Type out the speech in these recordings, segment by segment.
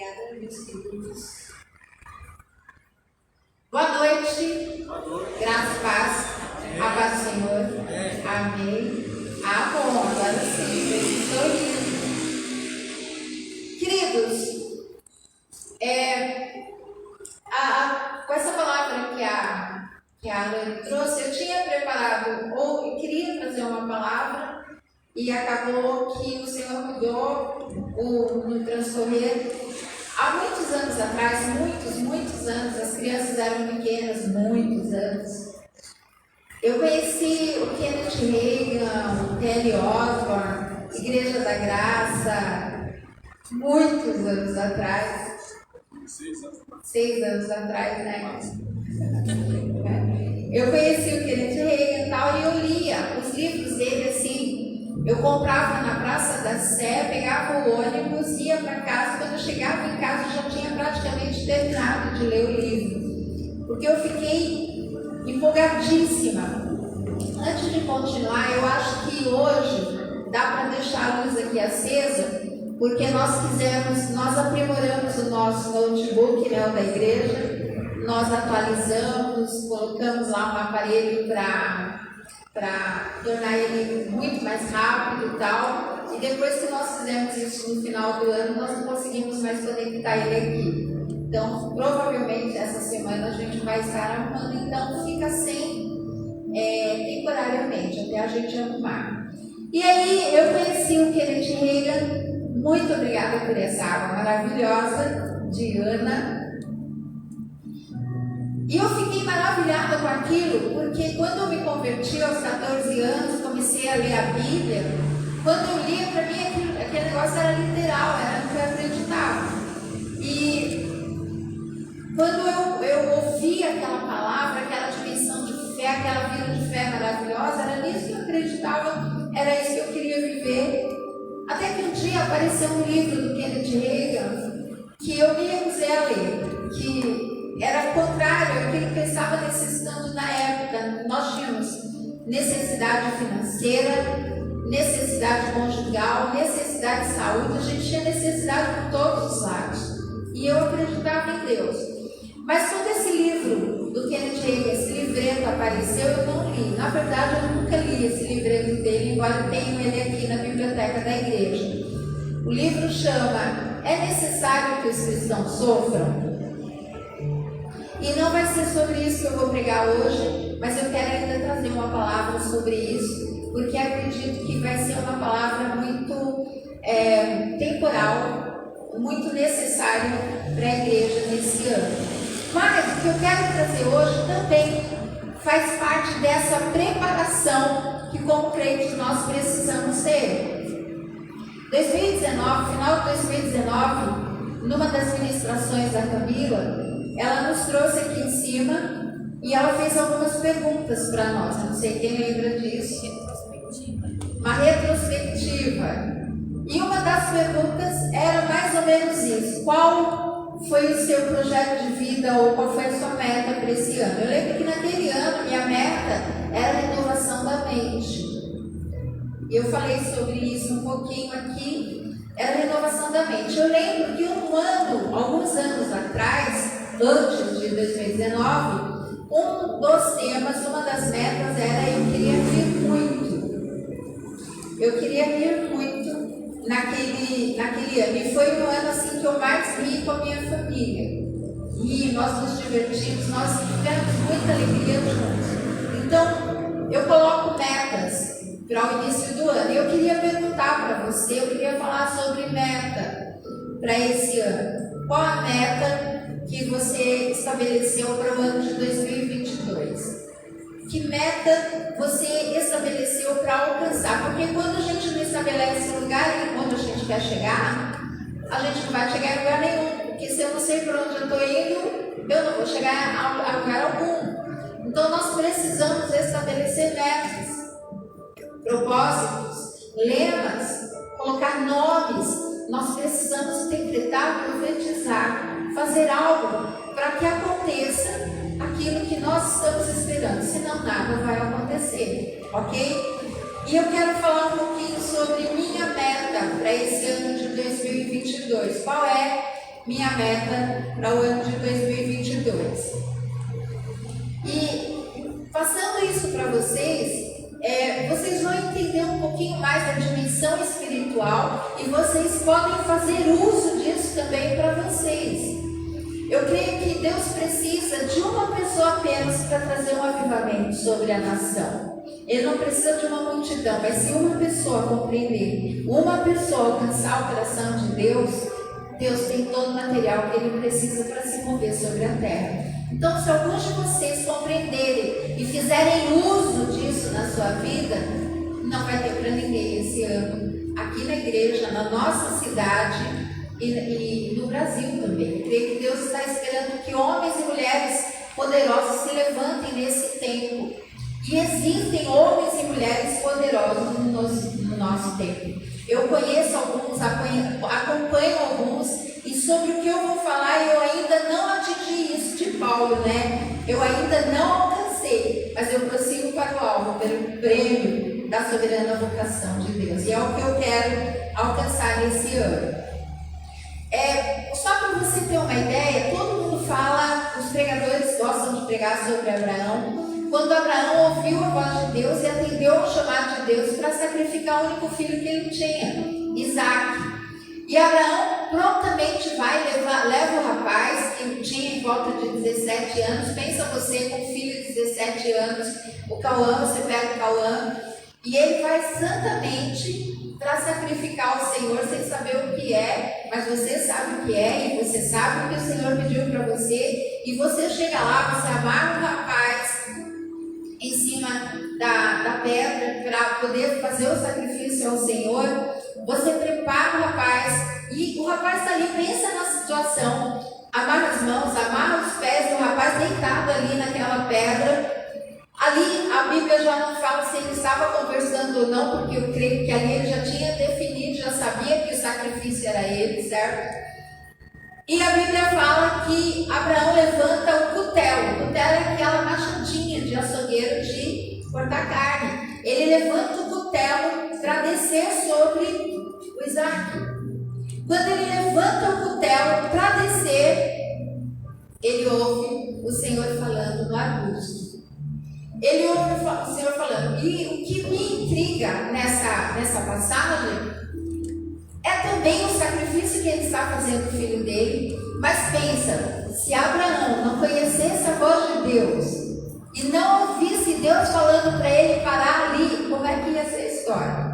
Obrigada, meus queridos. Boa noite. Boa noite. Graça e paz. A paz do Senhor. Amém. Ah, bom, agora sim. Estou lindo. Queridos, com essa palavra que a Ana trouxe, eu tinha preparado, ou eu queria trazer uma palavra, e acabou que o Senhor mudou no transcorrer. Há muitos anos atrás, muitos anos, as crianças eram pequenas, muitos anos. Eu conheci o Kenneth Reagan, o Kelly Osborne, Igreja da Graça, muitos anos atrás. 6 anos atrás, né? Eu conheci o Kenneth Reagan e tal, e eu lia os livros dele assim. Eu comprava na Praça da Sé, pegava o ônibus, ia para casa. Quando eu chegava em casa, eu já tinha praticamente terminado de ler o livro, porque eu fiquei empolgadíssima. Antes de continuar, eu acho que hoje dá para deixar a luz aqui acesa, porque nós aprimoramos o nosso notebook, né, o da igreja, nós atualizamos, colocamos lá um aparelho para tornar ele muito mais rápido e tal, e depois que nós fizemos isso no final do ano, nós não conseguimos mais conectar ele aqui. Então, provavelmente essa semana a gente vai estar arrumando, então fica sem temporariamente, até a gente arrumar. E aí eu conheci o Kenneth Reagan. Muito obrigada por essa água maravilhosa de Ana. E eu fiquei maravilhada com aquilo, porque quando eu me converti aos 14 anos, comecei a ler a Bíblia. Quando eu lia, para mim aquele negócio era literal, era o que eu acreditava. E quando eu ouvi aquela palavra, aquela dimensão de fé, aquela vida de fé maravilhosa, era nisso que eu acreditava, era isso que eu queria viver. Até que um dia apareceu um livro do Kenneth Reagan que eu me recusei a ler, que era contrário àquilo que eu estava necessitando na época. Nós tínhamos necessidade financeira, necessidade conjugal, necessidade de saúde, a gente tinha necessidade por todos os lados. E eu acreditava em Deus. Mas quando esse livro do Kenneth Reagan, esse livreto apareceu, eu não li. Na verdade, eu nunca li esse livreto dele, embora eu tenha ele aqui na biblioteca da igreja. O livro chama É Necessário que os Cristãos Sofram? E não vai ser sobre isso que eu vou pregar hoje, mas eu quero ainda trazer uma palavra sobre isso, porque acredito que vai ser uma palavra muito temporal, muito necessária para a igreja nesse ano. Mas o que eu quero trazer hoje também faz parte dessa preparação que, como crentes, nós precisamos ter. 2019, final de 2019, numa das ministrações da Camila, ela nos trouxe aqui em cima e ela fez algumas perguntas para nós. Eu não sei quem lembra disso. Uma retrospectiva. E uma das perguntas era mais ou menos isso: qual foi o seu projeto de vida ou qual foi a sua meta para esse ano? Eu lembro que naquele ano minha meta era a renovação da mente. E eu falei sobre isso um pouquinho aqui, era a renovação da mente. Eu lembro que alguns anos atrás, antes de 2019, um dos temas, uma das metas era eu queria rir muito. Eu queria rir muito naquele ano. E foi um ano assim que eu mais ri com a minha família. E nós nos divertimos, nós tivemos muita alegria juntos. Então, eu coloco metas para o início do ano. E eu queria perguntar para você, eu queria falar sobre meta para esse ano. Qual a meta que você estabeleceu para o ano de 2022? Que meta você estabeleceu para alcançar? Porque quando a gente não estabelece um lugar onde a gente quer chegar, a gente não vai chegar em lugar nenhum. Porque se eu não sei para onde eu estou indo, eu não vou chegar a lugar algum. Então nós precisamos estabelecer metas, propósitos, lemas, colocar nomes. Nós precisamos decretar, profetizar, fazer algo para que aconteça aquilo que nós estamos esperando, senão nada vai acontecer, ok? E eu quero falar um pouquinho sobre minha meta para esse ano de 2022. Qual é minha meta para o ano de 2022. E passando isso para vocês, vocês vão entender um pouquinho mais da dimensão espiritual e vocês podem fazer uso disso também para vocês. Eu creio que Deus precisa de uma pessoa apenas para trazer um avivamento sobre a nação. Ele não precisa de uma multidão, mas se uma pessoa compreender, uma pessoa alcançar o coração de Deus, Deus tem todo o material que Ele precisa para se mover sobre a terra. Então, se alguns de vocês compreenderem e fizerem uso disso na sua vida, não vai ter para ninguém esse ano, aqui na igreja, na nossa cidade e no Brasil também. Eu creio que Deus está esperando que homens e mulheres poderosos se levantem nesse tempo. E existem homens e mulheres poderosos no nosso tempo. Eu conheço alguns, acompanho alguns, e sobre o que eu vou falar, eu ainda não atingi isso de Paulo, né? Eu ainda não alcancei, mas eu prossigo para o alvo, pelo prêmio da soberana vocação de Deus. E é o que eu quero alcançar nesse ano. Só para você ter uma ideia, todo mundo fala, os pregadores gostam de pregar sobre Abraão. Quando Abraão ouviu a voz de Deus e atendeu ao chamado de Deus para sacrificar o único filho que ele tinha, Isaque. E Abraão prontamente leva o rapaz, que tinha em volta de 17 anos, pensa você com um filho de 17 anos, o Cauã, você pega o Cauã, e ele vai santamente para sacrificar ao Senhor sem saber o que é, mas você sabe o que é, e você sabe o que o Senhor pediu para você, e você chega lá, você amarra o rapaz em cima da pedra para poder fazer o sacrifício ao Senhor. Você prepara o rapaz e o rapaz está ali, pensa na situação, amarra as mãos, amarra os pés do rapaz deitado ali naquela pedra. Ali a Bíblia já não fala se ele estava conversando ou não, porque eu creio que ali ele já tinha definido, já sabia que o sacrifício era ele, certo? E a Bíblia fala que Abraão levanta o cutelo. O cutelo é aquela machadinha de açougueiro de cortar carne. Ele levanta o cutelo para descer sobre o Isaque. Quando ele levanta o cutelo para descer, ele ouve o Senhor falando no arbusto. Ele ouve o Senhor falando. E o que me intriga nessa passagem é também o sacrifício que ele está fazendo do filho dele. Mas pensa, se Abraão não conhecesse a voz de Deus e não ouvisse Deus falando para ele parar ali, como é que ia ser a história?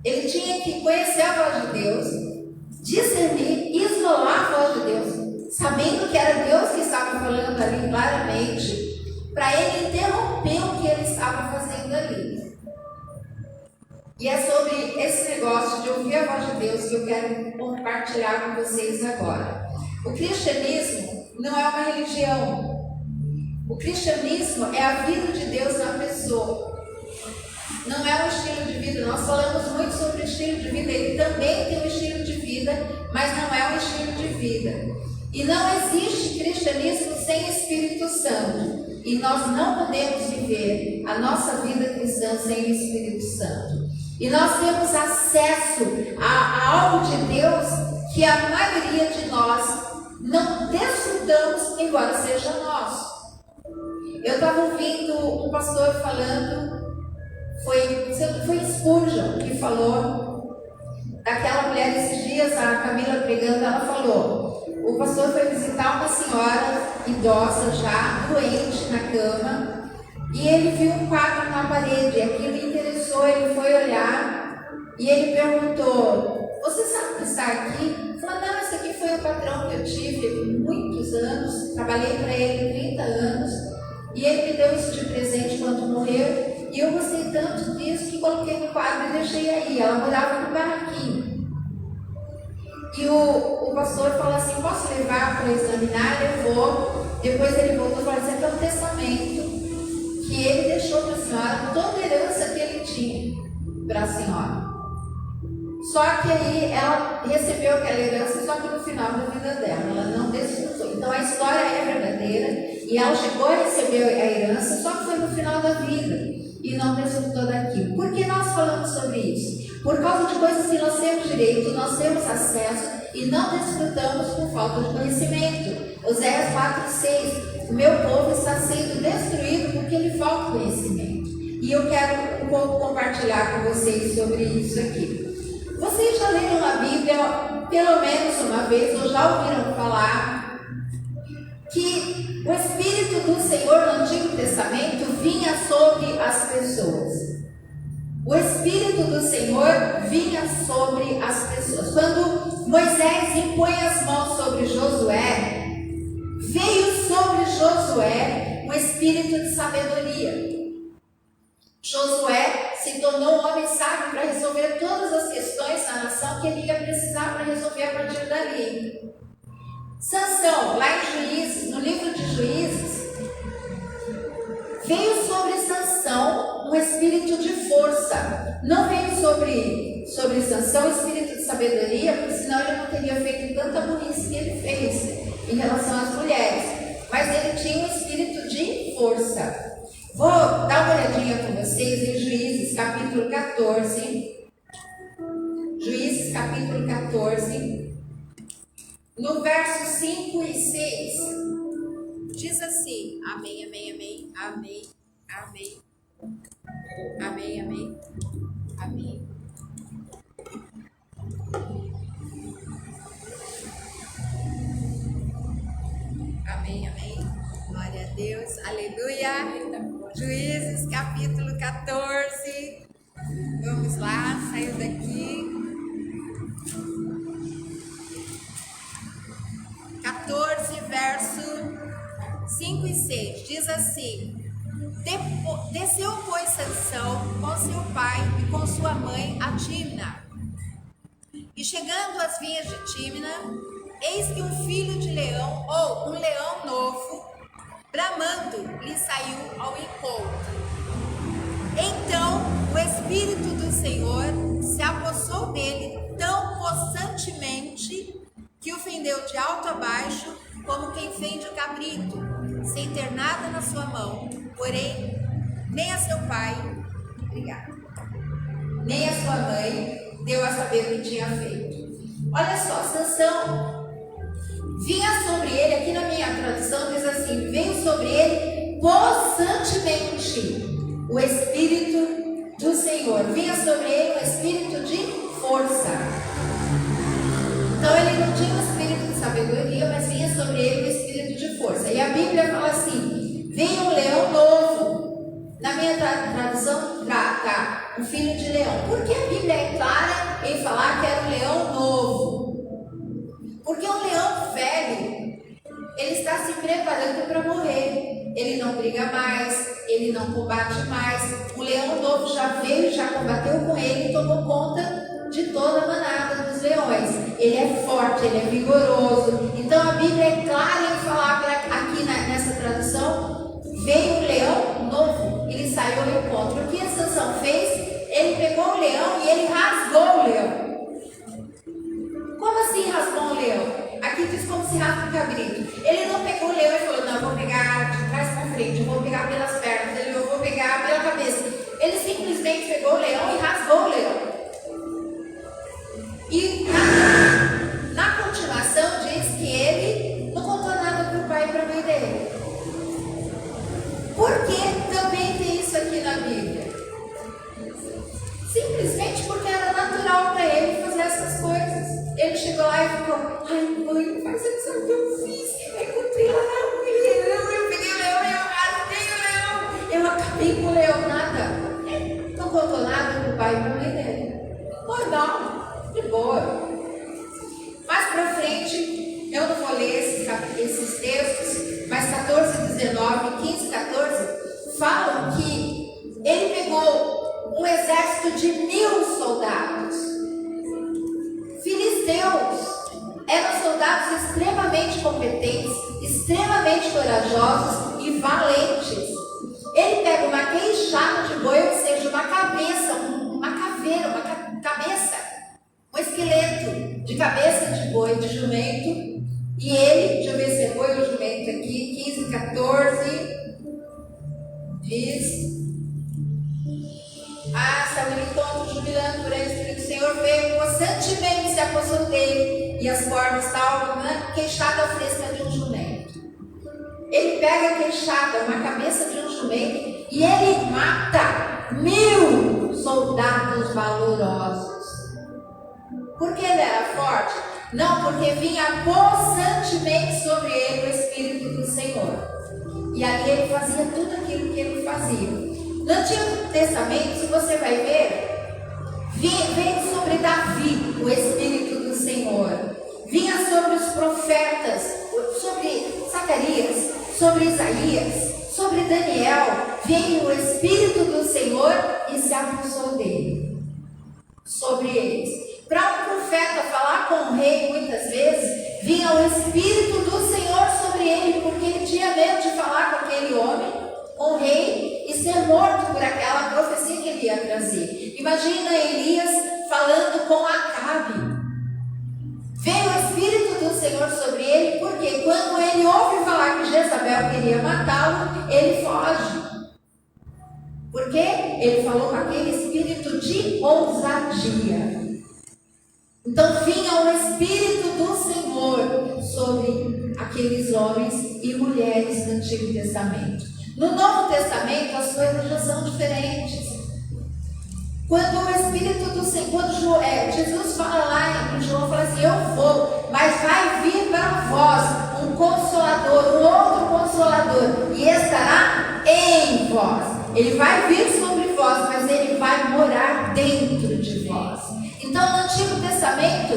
Ele tinha que conhecer a voz de Deus, discernir, isolar a voz de Deus, sabendo que era Deus que estava falando ali claramente, para ele interromper o que ele estava fazendo ali. E é sobre esse negócio de ouvir a voz de Deus que eu quero compartilhar com vocês agora. O cristianismo não é uma religião. O cristianismo é a vida de Deus na pessoa. Não é um estilo de vida. Nós falamos muito sobre o estilo de vida. Ele também tem um estilo de vida, mas não é um estilo de vida. E não existe cristianismo sem Espírito Santo. E nós não podemos viver a nossa vida cristã sem o Espírito Santo. E nós temos acesso a algo de Deus que a maioria de nós não desfrutamos, embora seja nosso. Eu estava ouvindo um pastor falando, foi Spurgeon que falou daquela mulher esses dias, a Camila pregando, ela falou, o pastor foi visitar uma senhora idosa já, doente na cama, e ele viu um quadro na parede, aquilo interessou, ele foi olhar e ele perguntou, você sabe o que está aqui? Ele falou, não, esse aqui foi o patrão que eu tive muitos anos, trabalhei para ele 30 anos, e ele me deu isso de presente quando morreu, e eu gostei tanto disso que coloquei no quadro e deixei aí. Ela morava no barraquinho. E o pastor falou assim, posso levar para examinar? Eu vou. Depois ele voltou e falou, isso aqui é um testamento que ele deixou para a senhora, toda a herança que ele tinha para a senhora. Só que aí ela recebeu aquela herança, só que no final da vida dela, ela não desfrutou. Então a história é verdadeira e ela chegou a receber a herança, só que foi no final da vida e não desfrutou daquilo. Por que nós falamos sobre isso? Por causa de coisas que nós temos direito, nós temos acesso e não desfrutamos por falta de conhecimento. Oséias 4:6. O meu povo está sendo destruído porque lhe falta conhecimento. E eu quero um pouco compartilhar com vocês sobre isso aqui. Vocês já leram a Bíblia pelo menos uma vez, ou já ouviram falar que o Espírito do Senhor no Antigo Testamento vinha sobre as pessoas? O Espírito do Senhor vinha sobre as pessoas. Quando Moisés impõe as mãos sobre Josué, veio sobre Josué um espírito de sabedoria. Josué se tornou um homem sábio para resolver todas as questões da nação que ele ia precisar para resolver a partir dali. Sansão, lá em Juízes, no livro de Juízes, veio sobre Sansão um espírito de força. Não veio sobre Sansão um espírito de sabedoria, porque senão ele não teria feito tanta burrice que ele fez em relação às mulheres. Mas ele tinha um espírito de força. Vou dar uma olhadinha com vocês em Juízes capítulo 14. Juízes capítulo 14. No verso 5 e 6. Diz assim: amém, amém, amém, amém, amém, amém, amém, amém. Amém, amém. Glória a Deus, aleluia. Juízes capítulo 14. Vamos lá, saiu daqui. 14, verso 5 e 6. Diz assim: desceu, pois, Sansão com seu pai e com sua mãe a Tímna. E chegando às vinhas de Tímna, eis que um filho de leão, ou um leão novo, bramando, lhe saiu ao encontro. Então o Espírito do Senhor se apossou dele tão possantemente que o fendeu de alto a baixo, como quem fende o cabrito, sem ter nada na sua mão. Porém, nem a seu pai, nem a sua mãe deu a saber o que tinha feito. Olha só, Sansão vinha sobre ele, aqui na minha tradução diz assim: veio sobre ele possantemente o Espírito do Senhor. Vinha sobre ele um espírito de força. Então ele não tinha um espírito de sabedoria, mas vinha sobre ele um espírito de força. E a Bíblia fala assim: veio um leão novo. Na minha tradução trata um filho de leão. Por que a Bíblia é clara em falar que era um leão novo? Porque um leão velho, ele está se preparando para morrer. Ele não briga mais, ele não combate mais. O leão novo já veio, já combateu com ele e tomou conta de toda a manada dos leões. Ele é forte, ele é vigoroso. Então a Bíblia é clara em falar aqui nessa tradução: veio um leão novo, ele saiu ao encontro. O que a Sansão fez? Ele pegou o leão e ele rasgou o leão. Como assim rasgou um leão? Aqui diz como se rasga um cabrito. Ele não pegou o leão e falou: não, eu vou pegar de trás para frente, eu vou pegar pelas pernas, eu vou pegar pela cabeça. Ele simplesmente pegou o leão e rasgou o leão. E na continuação diz que ele não contou nada para o pai e para a mãe dele. Por que também tem isso aqui na Bíblia? Simplesmente porque era natural para ele fazer essas coisas. Ele chegou lá e ficou: ai mãe, não faz isso que eu fiz. Eu encontrei lá um leão, eu peguei o leão, eu rasguei o leão, eu acabei com o leão, nada. Não contou nada para o pai e para a mãe dele. Normal, de boa. Mais para frente, eu não vou ler esses textos, mas 14, 19, 15, 14 falam que ele pegou um exército de 1000 soldados. Filisteus eram soldados extremamente competentes, extremamente corajosos e valentes. Ele pega uma queixada de boi, ou seja, uma cabeça, uma caveira, uma cabeça, um esqueleto de cabeça de boi, de jumento. E ele, deixa eu ver se é boi ou jumento aqui, 15, 14, diz: saiu ao encontro jubilando por ele, o Espírito do Senhor veio possantemente, se apossou dele, e as cordas estavam na queixada fresca de um jumento. Ele pega a queixada, uma cabeça de um jumento, e ele mata 1000 soldados valorosos. Por que ele era forte? Não, porque vinha constantemente sobre ele o Espírito do Senhor. E ali ele fazia tudo aquilo que ele fazia. No Antigo Testamento, se você vai ver, vem sobre Davi o Espírito do Senhor. Vinha sobre os profetas, sobre Zacarias, sobre Isaías, sobre Daniel. Veio o Espírito do Senhor e se apossou dele, sobre eles. Para um profeta falar com o rei, muitas vezes, vinha o Espírito do Senhor sobre ele, porque ele tinha medo de falar com aquele homem, com o rei, e ser morto por aquela profecia que ele ia trazer. Imagina Elias falando com Acabe. Veio o Espírito do Senhor sobre ele, porque quando ele ouve falar que Jezabel queria matá-lo, ele foge. Porque ele falou com aquele espírito de ousadia. Então vinha o Espírito do Senhor sobre aqueles homens e mulheres do Antigo Testamento. No Novo Testamento as coisas já são diferentes. Quando o Espírito do Senhor, quando Jesus fala lá em João, fala assim: eu vou, mas vai vir para vós um Consolador, um outro Consolador, e estará em vós. Ele vai vir sobre vós, mas ele vai morar dentro de vós. Então, no Antigo Testamento,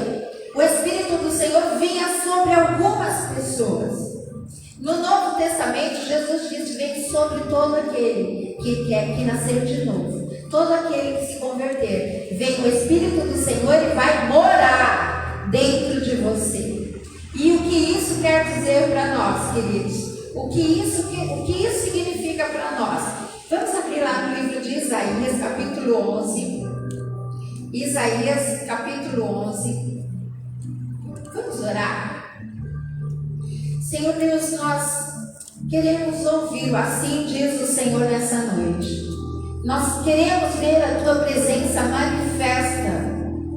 o Espírito do Senhor vinha sobre algumas pessoas. No Novo Testamento, Jesus diz que vem sobre todo aquele que nascer de novo, todo aquele que se converter. Vem o Espírito do Senhor e vai morar dentro de você. E o que isso quer dizer para nós, queridos? O que isso significa para nós? Vamos abrir lá no livro de Isaías, capítulo 11. Isaías capítulo 11. Vamos orar? Senhor Deus, nós queremos ouvir, assim diz o Senhor nessa noite. Nós queremos ver a tua presença manifesta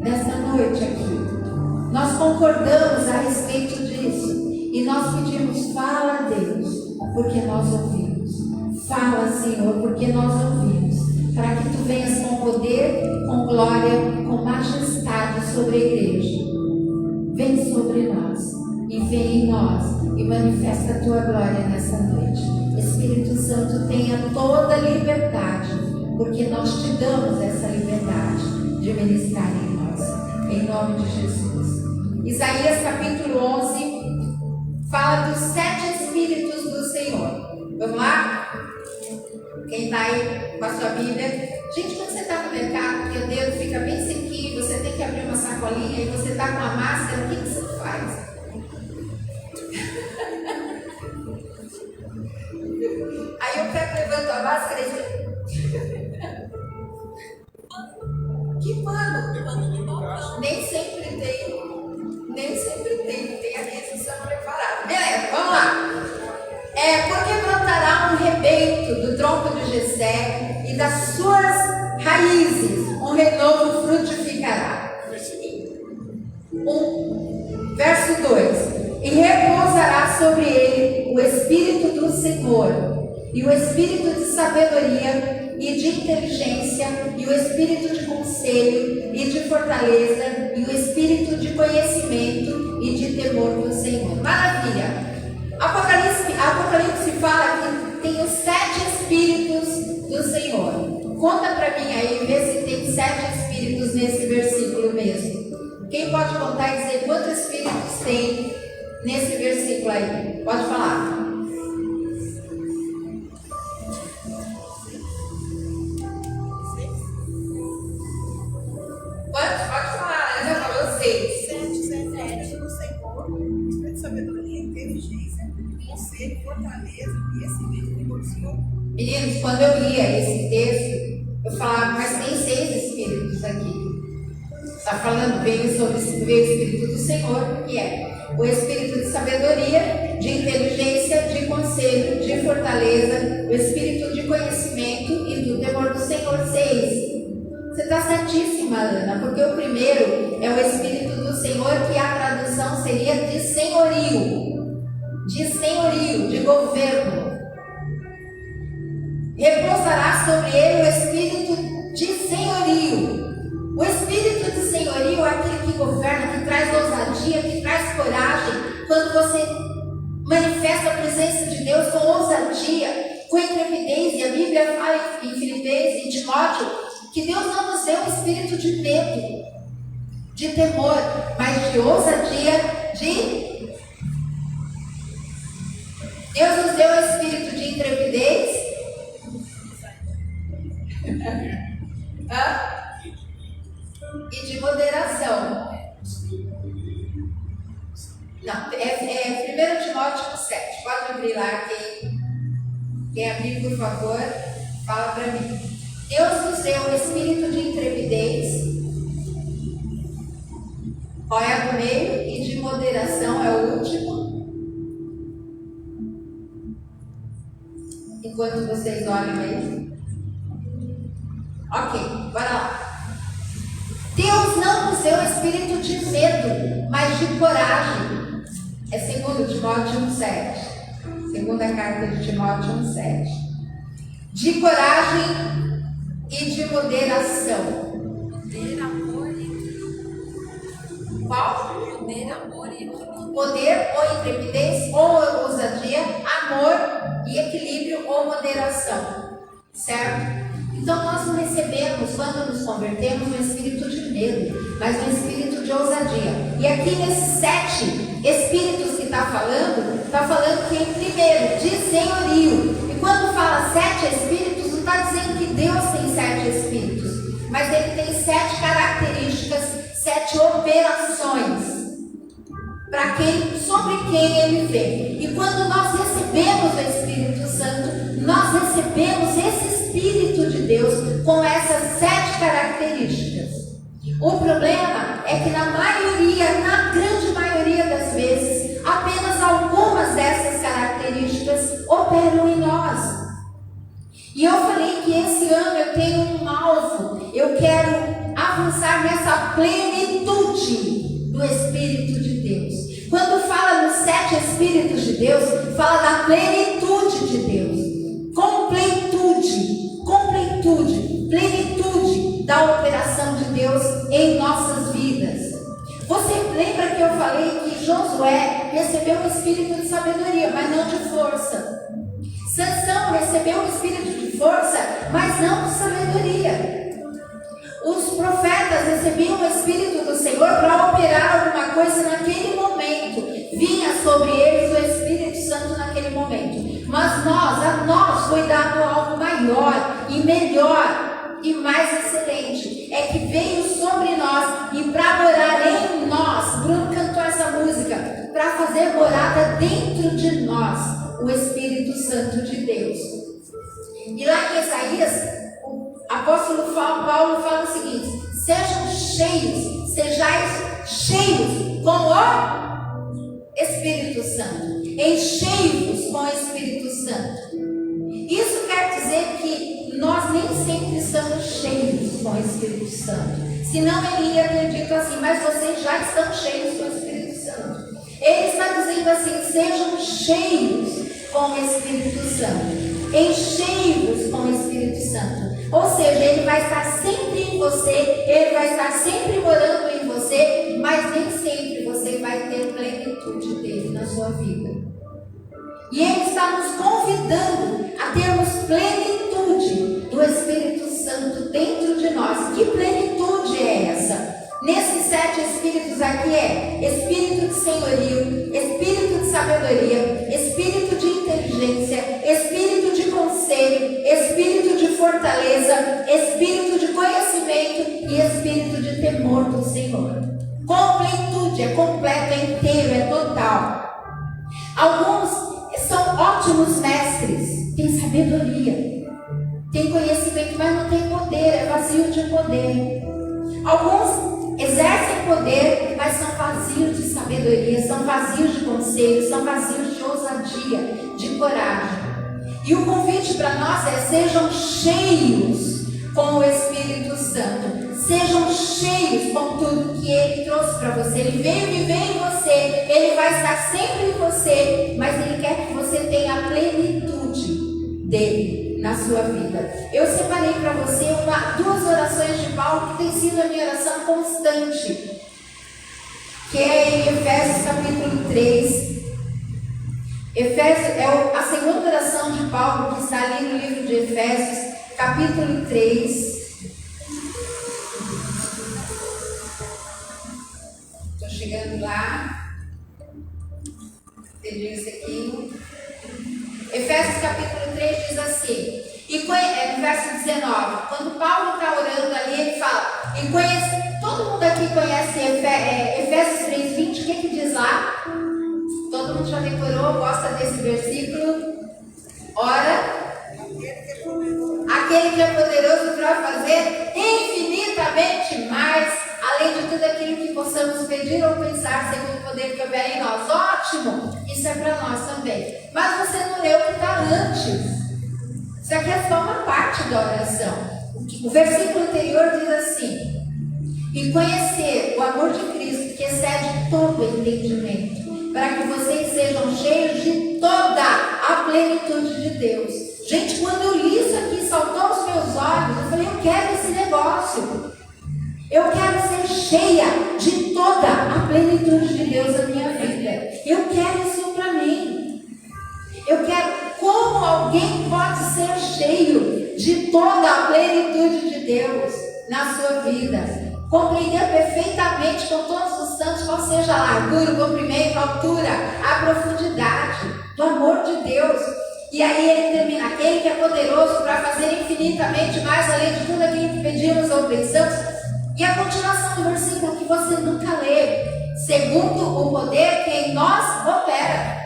nesta noite aqui. Nós concordamos a respeito disso e nós pedimos: fala, Deus, porque nós ouvimos. Fala, Senhor, porque nós ouvimos. Para que tu venhas com poder, com glória, com majestade sobre a igreja. Vem sobre nós e vem em nós e manifesta a tua glória nessa noite. Espírito Santo, tenha toda a liberdade, porque nós te damos essa liberdade de ministrar em nós. Em nome de Jesus. Isaías capítulo 11 fala dos 7 Espíritos do Senhor. Vamos lá? Quem está aí com a sua Bíblia? Gente, quando você está no mercado, que o dedo fica bem sequinho, você tem que abrir uma sacolinha e você está com a máscara, o que você faz? Aí eu pego, levanto a máscara e que pano? Nem sempre tem a resistência preparada. Beleza, vamos lá. Porque brotará um rebeito do tronco de Jessé e das suas raízes um renovo frutificará. Verso 2: e repousará sobre ele o Espírito do Senhor, e o Espírito de sabedoria e de inteligência, e o Espírito de conselho e de fortaleza, e o Espírito de conhecimento e de temor do Senhor. Maravilha! Apocalipse fala que tem os 7 Espíritos do Senhor. Conta para mim aí, vê se tem 7 Espíritos nesse versículo mesmo. Quem pode contar e dizer quantos Espíritos tem nesse versículo aí? Pode falar. Quantos? Pode falar, ela já falou 6. 7 do Senhor, Espírito de sabedoria, inteligência, conselho, fortaleza, conhecimento e do Senhor. Meninos, quando eu lia esse texto, eu falava, mas tem 6 Espíritos aqui. Está falando, veio sobre o Espírito do Senhor, que é o Espírito de sabedoria, de inteligência, de conselho, de fortaleza, o Espírito de conhecimento e do temor do Senhor. 6. Você está certíssima, Ana, porque o primeiro é o Espírito do Senhor, que a tradução seria de senhorio, de governo. Repousará sobre ele o espírito de senhorio. O espírito de senhorio é aquele que governa, que traz ousadia, que traz coragem. Quando você manifesta a presença de Deus com ousadia, com intrepidez, e a Bíblia fala em Filipenses, em Timóteo, que Deus não nos deu um espírito de medo, de temor, mas de ousadia, Deus nos deu um espírito de intrepidez e de moderação. Não, é 1 Timóteo 7. Pode abrir lá, quem abrir, por favor, fala para mim. Deus nos deu um espírito de intrepidez, qual é a do meio, e de moderação é o último. Enquanto vocês olham aí. Ok, bora lá. Deus não nos deu um espírito de medo, mas de coragem. É 2 Timóteo 1,7. Segunda carta de Timóteo 1,7. De coragem e de moderação. Poder, amor e Qual? poder, amor e equilíbrio. Poder ou intrepidez ou ousadia, amor e equilíbrio ou moderação. Certo? Então nós não recebemos, quando nos convertemos, um espírito de medo, mas um espírito de ousadia. E aqui nesses 7 espíritos que está falando que primeiro, de senhorio. E quando fala 7 espíritos, não está dizendo que Deus tem 7 espíritos, mas ele tem 7 características, 7 operações sobre quem ele vem. E quando nós recebemos o Espírito Santo, nós recebemos esse Espírito de Deus com essas 7 características. O problema é que na grande maioria das vezes, apenas algumas dessas características operam em nós. E eu falei que esse ano eu tenho um alvo, eu quero avançar nessa plenitude do Espírito de Deus. Quando fala nos 7 Espíritos de Deus, fala da plenitude de Deus, plenitude da operação de Deus em nossas vidas. Você lembra que eu falei que Josué recebeu um espírito de sabedoria, mas não de força. Sansão recebeu um espírito de força, mas não de sabedoria. Os profetas recebiam o Espírito do Senhor para operar alguma coisa naquele momento. Vinha sobre eles o Espírito Santo naquele momento. Mas a nós foi dado algo maior e melhor e mais excelente. É que veio sobre nós e para morar em nós. Bruno cantou essa música. Para fazer morada dentro de nós o Espírito Santo de Deus. E lá em Isaías, o apóstolo Paulo fala o seguinte: sejais cheios com o Espírito Santo. Enchei-vos com o Espírito Santo. Isso quer dizer que nós nem sempre estamos cheios com o Espírito Santo. Senão ele ia ter dito assim: mas vocês já estão cheios com o Espírito Santo. Ele está dizendo assim: sejam cheios com o Espírito Santo. Enchei-vos com o Espírito Santo. Ou seja, ele vai estar sempre em você, ele vai estar sempre morando em você, mas nem sempre você vai ter plenitude dele na sua vida. E ele está nos convidando a termos plenitude do Espírito Santo dentro de nós. Que plenitude é essa? Nesses 7 espíritos aqui é espírito de senhorio, espírito de sabedoria, espírito de inteligência, espírito de conselho, espírito de fortaleza, espírito de conhecimento e espírito de temor do Senhor. Completude, é completo, é inteiro, é total. Alguns são ótimos mestres, têm sabedoria, têm conhecimento, mas não têm poder, é vazio de poder. Alguns exercem poder, mas são vazios de sabedoria, são vazios de conselho, são vazios de ousadia, de coragem. E o convite para nós é: sejam cheios com o Espírito Santo, sejam cheios com tudo que Ele trouxe para você. Ele veio viver em você, Ele vai estar sempre em você, mas Ele quer que você tenha a plenitude dele na sua vida. Eu separei para você duas orações de Paulo que tem sido a minha oração constante, que é em Efésios capítulo 3. Efésios é a segunda oração de Paulo que está ali no livro de Efésios, capítulo 3. Estou chegando lá. Entendi isso aqui. Efésios capítulo 3 diz assim, no verso 19, quando Paulo está orando ali, ele fala, e conhece, todo mundo aqui conhece Efésios 3:20, o que diz lá? Todo mundo já decorou, gosta desse versículo? Ora, aquele que é poderoso para fazer infinitamente mais, além de tudo aquilo que possamos pedir ou pensar, segundo o poder que houver em nós. Ótimo! Isso é para nós também. Mas você não leu o que está antes. Isso aqui é só uma parte da oração. O versículo anterior diz assim, e conhecer o amor de Cristo, que excede todo o entendimento, para que vocês sejam cheios de toda a plenitude de Deus. Gente, quando eu li isso aqui, saltou aos meus olhos, eu falei, eu quero esse negócio. Eu quero ser cheia de toda a plenitude de Deus na minha vida. Eu quero isso para mim. Eu quero, como alguém pode ser cheio de toda a plenitude de Deus na sua vida? Compreender perfeitamente com todos os santos qual seja a largura, o comprimento, a altura, a profundidade do amor de Deus. E aí ele termina, aquele que é poderoso para fazer infinitamente mais além de tudo aquilo que pedimos ou pensamos. E a continuação do versículo que você nunca lê, segundo o poder que em nós opera.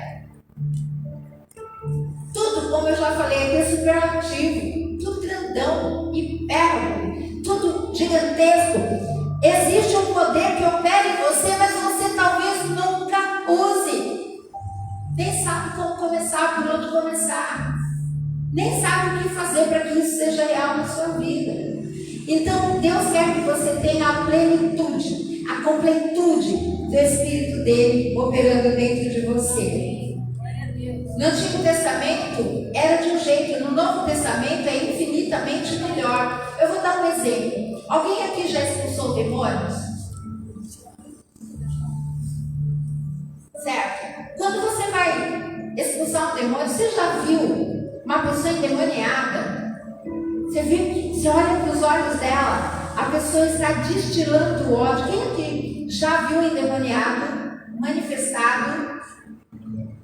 Tudo, como eu já falei aqui, é superlativo, tudo grandão, hipérbole, tudo gigantesco. Existe um poder que opera em você, mas você talvez nunca use. Nem sabe como começar, por onde começar. Nem sabe o que fazer para que isso seja real na sua vida. Então, Deus quer que você tenha a plenitude, a completude do Espírito dele operando dentro de você. No Antigo Testamento era de um jeito, no Novo Testamento é infinitamente melhor. Eu vou dar um exemplo. Alguém aqui já expulsou demônios? Certo? Quando você vai expulsar um demônio, você já viu uma pessoa endemoniada? Você viu que você olha para os olhos dela, a pessoa está destilando ódio. Quem aqui já viu endemoniado, manifestado?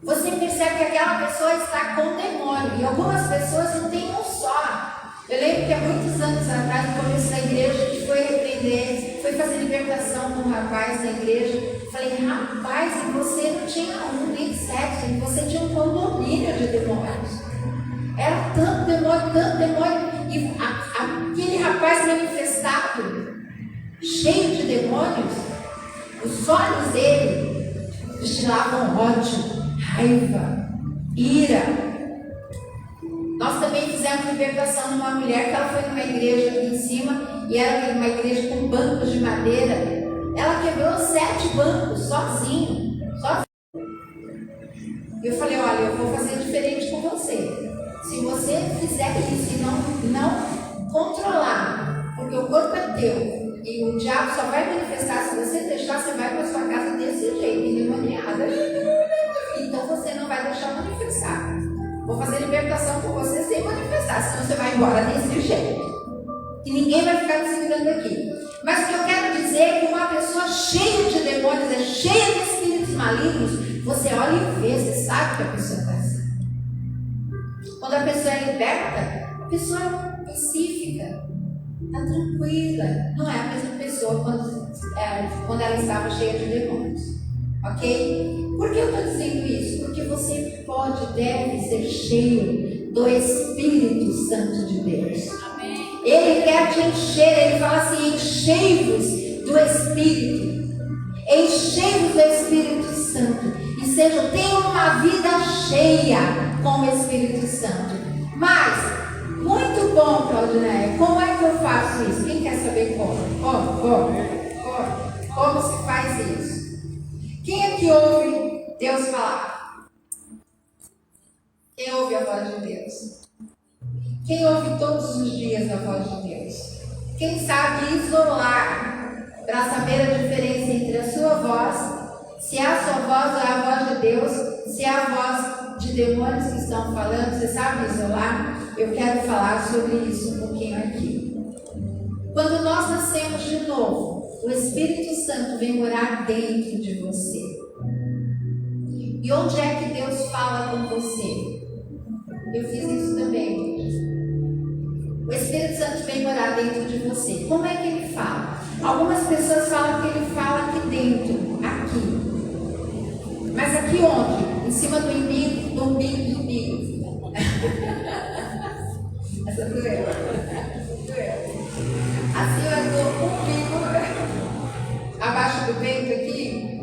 Você percebe que aquela pessoa está com demônio. E algumas pessoas não têm um só. Eu lembro que há muitos anos atrás, no começo da igreja, a gente foi repreender, foi fazer libertação com um rapaz na igreja. Falei, rapaz, e você não tinha um, nem sete, você tinha um condomínio de demônios. Era tanto demônio. E aquele rapaz manifestado, cheio de demônios, os olhos dele destilavam ódio, raiva, ira. Nós também fizemos libertação numa mulher que ela foi numa igreja aqui em cima, e era uma igreja com bancos de madeira. Ela quebrou 7 bancos sozinha. Eu falei, olha, eu vou fazer diferente com você. Se você fizer isso e não controlar, porque o corpo é teu e o diabo só vai manifestar se você deixar, você vai para sua casa desse jeito, endemoniada. Então você não vai deixar manifestar. Vou fazer libertação com você sem manifestar, senão você vai embora desse jeito. E ninguém vai ficar te segurando aqui. Mas o que eu quero dizer é que uma pessoa cheia de demônios, cheia de espíritos malignos, você olha e vê, você sabe que a pessoa está assim. Quando a pessoa é liberta, a pessoa é pacífica, está tranquila. Não é a mesma pessoa quando ela estava cheia de demônios. Ok? Por que eu estou dizendo isso? Porque você pode, deve ser cheio do Espírito Santo de Deus. Amém. Ele quer te encher, ele fala assim, enchei-vos do Espírito. Enchei-vos do Espírito Santo. E tenham uma vida cheia com o Espírito Santo. Mas, muito bom, Claudineia. Como é que eu faço isso? Quem quer saber como? Como? Como se faz isso? Quem é que ouve Deus falar? Quem ouve a voz de Deus? Quem ouve todos os dias a voz de Deus? Quem sabe isolar para saber a diferença entre a sua voz, se é a sua voz ou é a voz de Deus, se é a voz de demônios que estão falando, você sabe isolar? Eu quero falar sobre isso um pouquinho aqui. Quando nós nascemos de novo, o Espírito Santo vem morar dentro de você. E onde é que Deus fala com você? Eu fiz isso também. O Espírito Santo vem morar dentro de você. Como é que ele fala? Algumas pessoas falam que ele fala aqui dentro, aqui. Mas aqui onde? Em cima do umbigo, do umbigo. Essa doeu. Acima do umbigo, abaixo do peito aqui.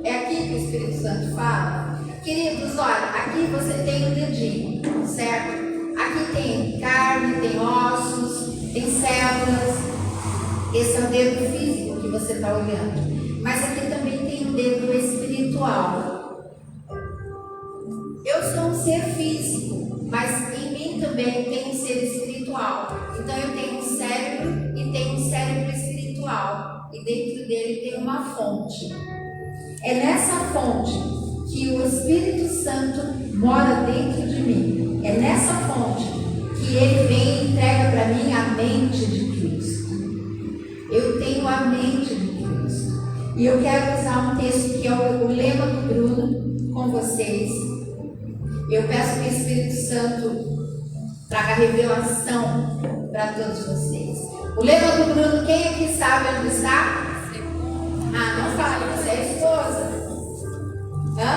É aqui que o Espírito Santo fala. Queridos, olha, aqui você tem um dedinho, certo? Aqui tem carne, tem ossos, tem células. Esse é o dedo físico que você está olhando. Mas aqui também tem um dedo espiritual. Eu sou um ser físico, mas em mim também tem um ser espiritual. Então eu tenho um cérebro e tenho um cérebro espiritual. E dentro dele tem uma fonte. É nessa fonte que o Espírito Santo mora dentro de mim. É nessa fonte que ele vem e entrega para mim a mente de Cristo. Eu tenho a mente de Cristo. E eu quero usar um texto que é o lema do Bruno com vocês. Eu peço que o Espírito Santo traga revelação para todos vocês. O lema do Bruno, quem aqui sabe onde está? Ah, não fale, você é a esposa. Hã?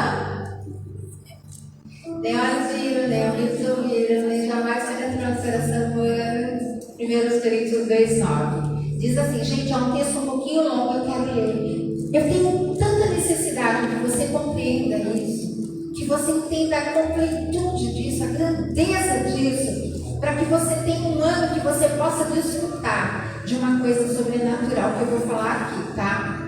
Nem olhos viram, nem ouvidos ouviram, nem jamais penetrou no coração humano. 1 Coríntios 2,9. Diz assim, gente, é um texto um pouquinho longo, eu quero ler. Eu tenho tanta necessidade que você compreenda isso, que você entenda a completude disso, a grandeza disso, para que você tenha um ano que você possa desfrutar de uma coisa sobrenatural que eu vou falar aqui, tá?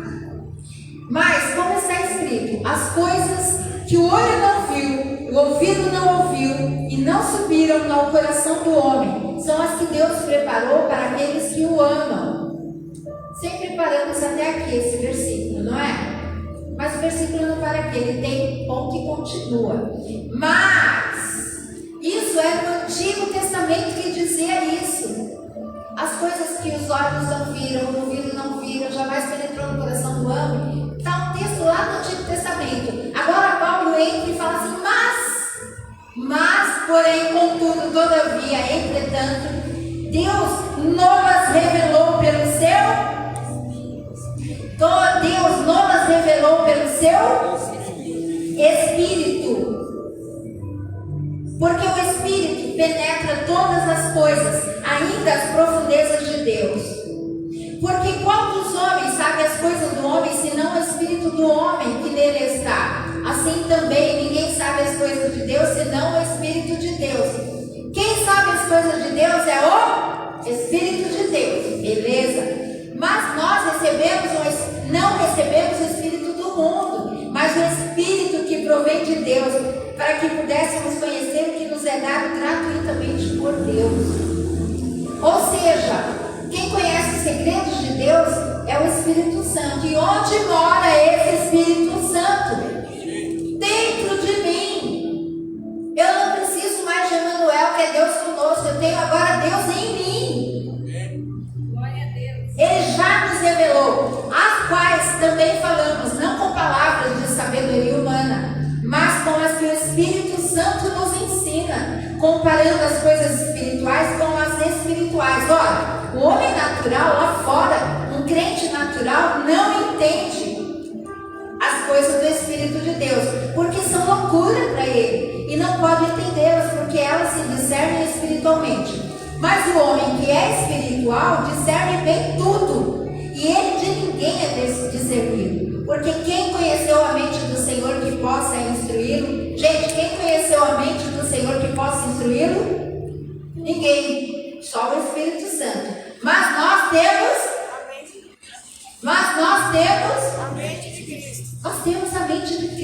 Mas, como está escrito, as coisas que o olho não viu, o ouvido não ouviu e não subiram ao coração do homem, são as que Deus preparou para aqueles que o amam. Sempre paramos até aqui esse versículo, não é? Mas o versículo não para aqui, ele tem ponto e continua. Mas, isso é no Antigo Testamento que dizia isso. As coisas que os olhos não viram, o ouvido não viram, jamais penetrou no coração do homem. Está um texto lá no Antigo Testamento. Agora Paulo entra e fala assim, mas, porém, contudo, todavia, entretanto, Deus nos revelou pelo seu Espírito. Porque o Espírito penetra todas as coisas, ainda as profundezas de Deus. Porque qual dos homens sabe as coisas do homem, senão o Espírito do homem que nele está? Assim também ninguém sabe as coisas de Deus, senão o Espírito de Deus. Quem sabe as coisas de Deus é o Espírito de Deus, beleza? Mas nós não recebemos o Espírito do mundo, mas o Espírito que provém de Deus, para que pudéssemos conhecer o que nos é dado gratuitamente por Deus. Ou seja, quem conhece os segredos de Deus é o Espírito Santo. E onde mora esse Espírito Santo? Dentro de mim. Eu não preciso mais de Emmanuel, que é Deus conosco. Eu tenho agora Deus em mim. Glória a Deus. Ele já nos revelou, as quais também falamos, não com palavras de sabedoria humana, mas com as que o Espírito Santo nos ensina, comparando as coisas espirituais com as espirituais. Olha, o homem natural lá fora, um crente natural, não entende as coisas do Espírito de Deus, porque são loucura para ele, e não pode entendê-las, porque elas se discernem espiritualmente. Mas o homem que é espiritual discerne bem tudo, e ele de ninguém é discernido. Porque quem conheceu a mente do Senhor que possa instruí-lo? Gente, quem conheceu a mente do Senhor que possa instruí-lo? Ninguém, só o Espírito Santo. Mas nós temos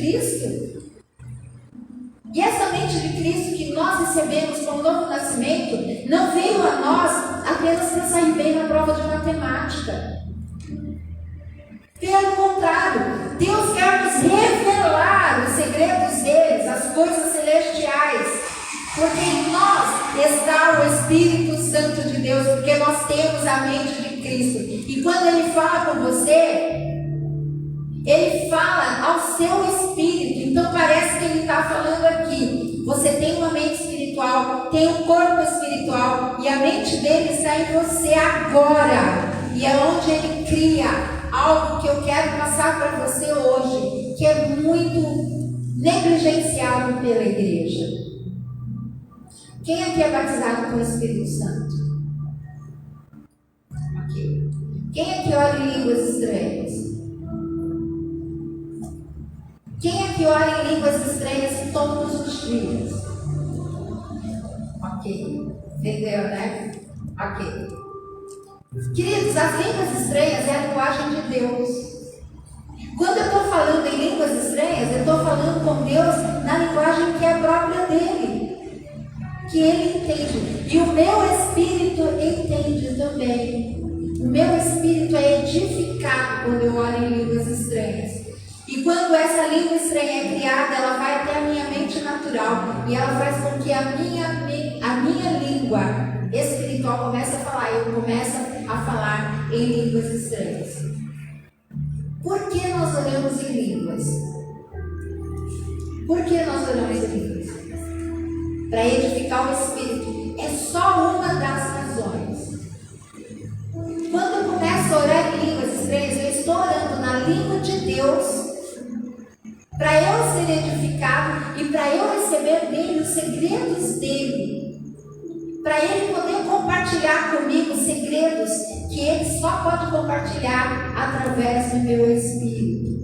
Cristo. E essa mente de Cristo que nós recebemos como novo nascimento não veio a nós apenas para sair bem na prova de matemática. Pelo contrário, Deus quer nos revelar os segredos deles, as coisas celestiais, porque em nós está o Espírito Santo de Deus, porque nós temos a mente de Cristo. E quando Ele fala com você, Ele fala ao seu espírito. Então parece que Ele está falando aqui. Você tem uma mente espiritual, tem um corpo espiritual, e a mente dele está em você agora. E é onde Ele cria algo que eu quero passar para você hoje, que é muito negligenciado pela igreja. Quem aqui é batizado com o Espírito Santo? Ok. Quem aqui ora em línguas estranhas? Quem aqui ora em línguas estranhas todos os dias? Ok. Entendeu, né? Ok. Queridos, as línguas estranhas é a linguagem de Deus. Quando eu estou falando em línguas estranhas, eu estou falando com Deus na linguagem que é própria dele, que ele entende. E o meu espírito entende também. O meu espírito é edificado quando eu oro em línguas estranhas. E quando essa língua estranha é criada, ela vai até a minha mente natural e ela faz com que a minha língua espiritual comece a falar. Eu começo a falar em línguas estranhas. Por que nós oramos em línguas? Por que nós oramos em línguas? Para edificar o espírito. É só uma das razões. Quando eu começo a orar em línguas estranhas, eu estou orando na língua de Deus, para eu ser edificado e para eu receber dele os segredos dele, para ele poder compartilhar comigo segredos que ele só pode compartilhar através do meu espírito.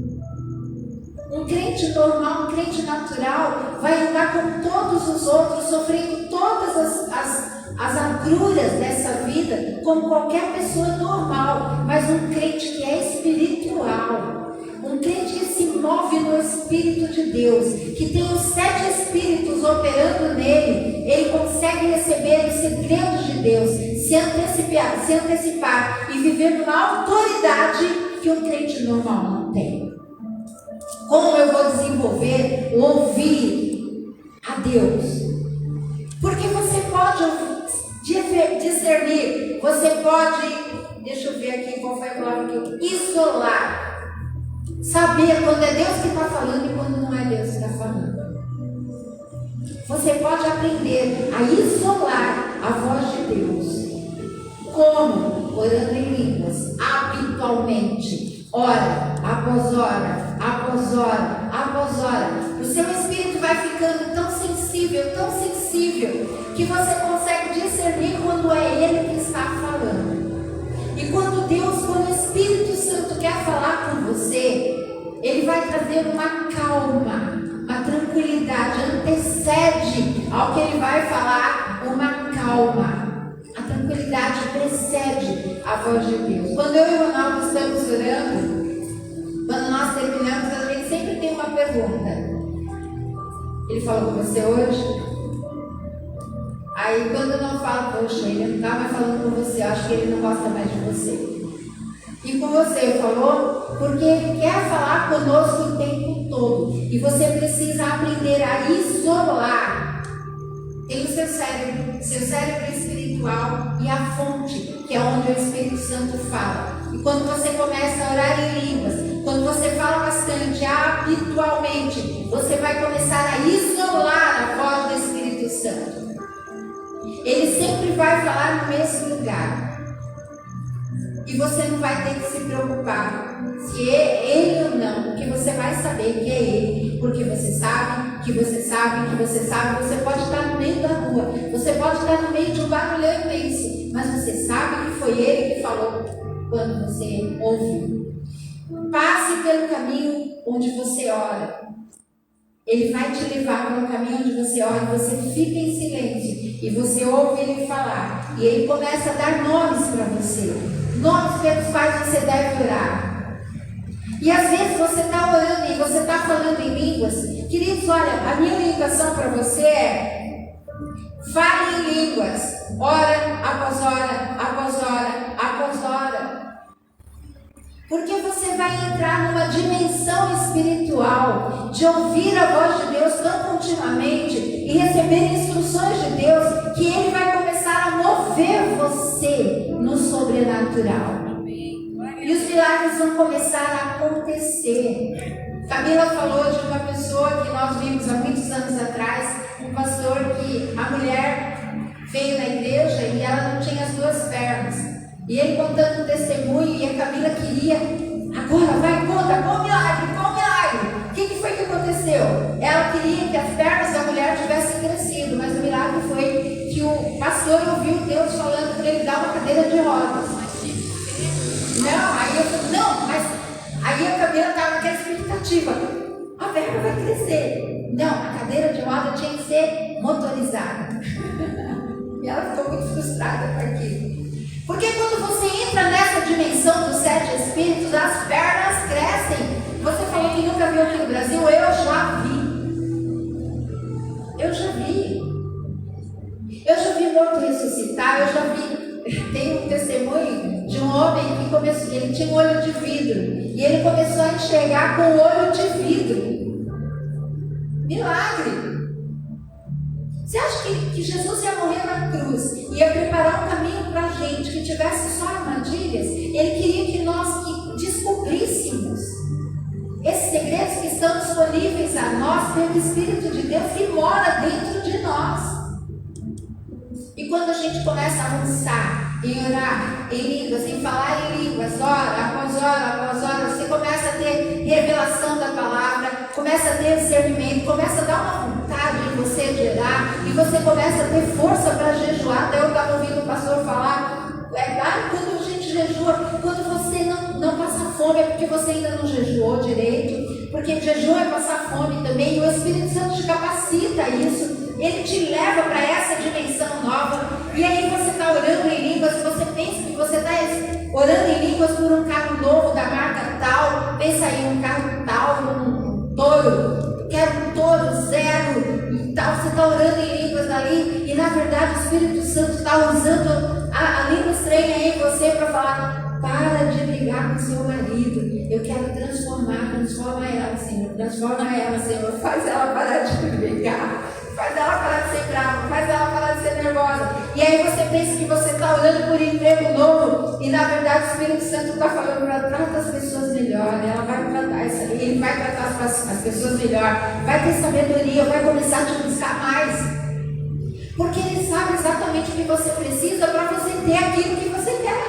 Um crente normal, um crente natural, vai andar com todos os outros, sofrendo todas as agruras dessa vida, como qualquer pessoa normal. Mas um crente que é espiritual, um crente que se move no Espírito de Deus, que tem os 7 Espíritos operando nele, ele consegue receber os segredos de Deus, se antecipar e viver numa autoridade que um crente normal não tem. Como eu vou desenvolver ouvir a Deus? Porque você pode discernir, você pode, deixa eu ver aqui qual foi a palavra que eu isolar. Saber quando é Deus que está falando e quando não é Deus que está falando. Você pode aprender a isolar a voz de Deus. Como? Orando em línguas, habitualmente, hora após hora, após hora, após hora. O seu espírito vai ficando tão sensível, que você consegue discernir quando é Ele que está falando. E quando o Espírito Santo quer falar com você, Ele vai trazer uma calma, uma tranquilidade, antecede ao que Ele vai falar, uma calma. A tranquilidade precede a voz de Deus. Quando eu e o Ronaldo estamos orando, quando nós terminamos, a gente sempre tem uma pergunta. Ele falou com você hoje? Aí quando eu não falo, poxa, ele não está mais falando com você, acho que ele não gosta mais de você. E com você ele falou, porque ele quer falar conosco o tempo todo. E você precisa aprender a isolar. Tem o seu cérebro espiritual e a fonte, que é onde o Espírito Santo fala. E quando você começa a orar em línguas, quando você fala bastante, habitualmente, você vai começar a isolar a voz do Espírito Santo. Ele sempre vai falar no mesmo lugar. E você não vai ter que se preocupar se é ele ou não, porque você vai saber que é ele, porque você sabe, que você sabe, que você sabe. Você pode estar no meio da rua, você pode estar no meio de um barulhão imenso, mas você sabe que foi ele que falou quando você ouviu. Passe pelo caminho onde você ora. Ele vai te levar pelo caminho onde você ora e você fica em silêncio e você ouve ele falar. E ele começa a dar nomes para você, nomes pelos quais você deve orar. E às vezes você está orando e você está falando em línguas. Queridos, olha, a minha orientação para você é: fale em línguas, hora após hora, após hora, após hora. Porque você vai entrar numa dimensão espiritual de ouvir a voz de Deus tão continuamente e receber instruções de Deus, que Ele vai começar a mover você no sobrenatural. E os milagres vão começar a acontecer. Camila falou de uma pessoa que nós vimos há muitos anos atrás, um pastor que a mulher veio na igreja e ela não tinha as duas pernas. E ele contando um testemunho, e a Camila queria, agora vai, conta, qual milagre, qual milagre? O que foi que aconteceu? Ela queria que as pernas da mulher tivessem crescido, mas o milagre foi que o pastor ouviu Deus falando para ele dar uma cadeira de rodas. Mas aí a Camila estava naquela expectativa, a perna vai crescer. Não, a cadeira de roda tinha que ser motorizada. E ela ficou muito frustrada com aquilo. Porque quando você entra nessa dimensão dos 7 espíritos, as pernas crescem. Você falou que nunca viu aqui no Brasil, eu já vi. Eu já vi morto ressuscitar, eu já vi. Tem um testemunho de um homem que começou, ele tinha um olho de vidro, e ele começou a enxergar com o olho de vidro. Milagre! Você acha que Jesus ia morrer na cruz, ia preparar um caminho para a gente que tivesse só armadilhas? Ele queria que nós descobríssemos esses segredos que estão disponíveis a nós pelo Espírito de Deus que mora dentro de nós. E quando a gente começa a avançar em orar em línguas, em falar em línguas, hora após hora após hora, você começa a ter revelação da palavra, começa a ter discernimento, começa a dar uma vontade em você de orar, e você começa a ter força para jejuar. Até eu estava ouvindo o pastor falar, quando a gente jejua, quando você não passa fome, é porque você ainda não jejuou direito, porque jejum é passar fome também, e o Espírito Santo te capacita a isso. Ele te leva para essa dimensão nova. E aí você está orando em línguas, você pensa que você está orando em línguas por um carro novo da marca tal. Pensa aí, um carro tal, um touro. Quero um touro zero e tal. Você está orando em línguas ali, e na verdade o Espírito Santo está usando a língua estranha em você para falar: para de brigar com seu marido. Eu quero transforma ela, Senhor. Transforma ela, Senhor. Faz ela parar de brigar. Faz ela parar de ser brava, faz ela parar de ser nervosa. E aí você pensa que você está orando por emprego novo, e na verdade o Espírito Santo está falando para tratar as pessoas melhor. Ela vai tratar isso ali, ele vai tratar as pessoas melhor, vai ter sabedoria, vai começar a te buscar mais. Porque ele sabe exatamente o que você precisa para você ter aquilo que você quer.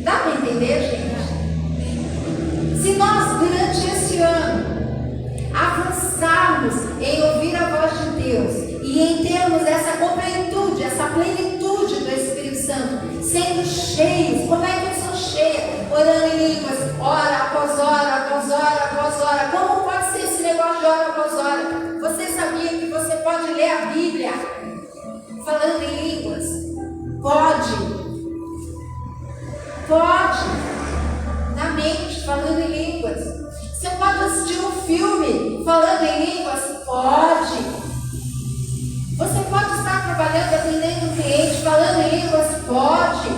Dá para entender, gente? Se nós, durante este ano, avançarmos em ouvir a voz de Deus e em termos essa completude, essa plenitude do Espírito Santo, sendo cheios, como é que eu sou cheia? Orando em línguas, hora após hora, após hora, após hora. Como pode ser esse negócio de hora após hora? Você sabia que você pode ler a Bíblia falando em línguas? Pode. Na mente, falando em línguas. Você pode assistir um filme falando em línguas? Pode. Você pode estar trabalhando, atendendo um cliente, falando em línguas? Pode.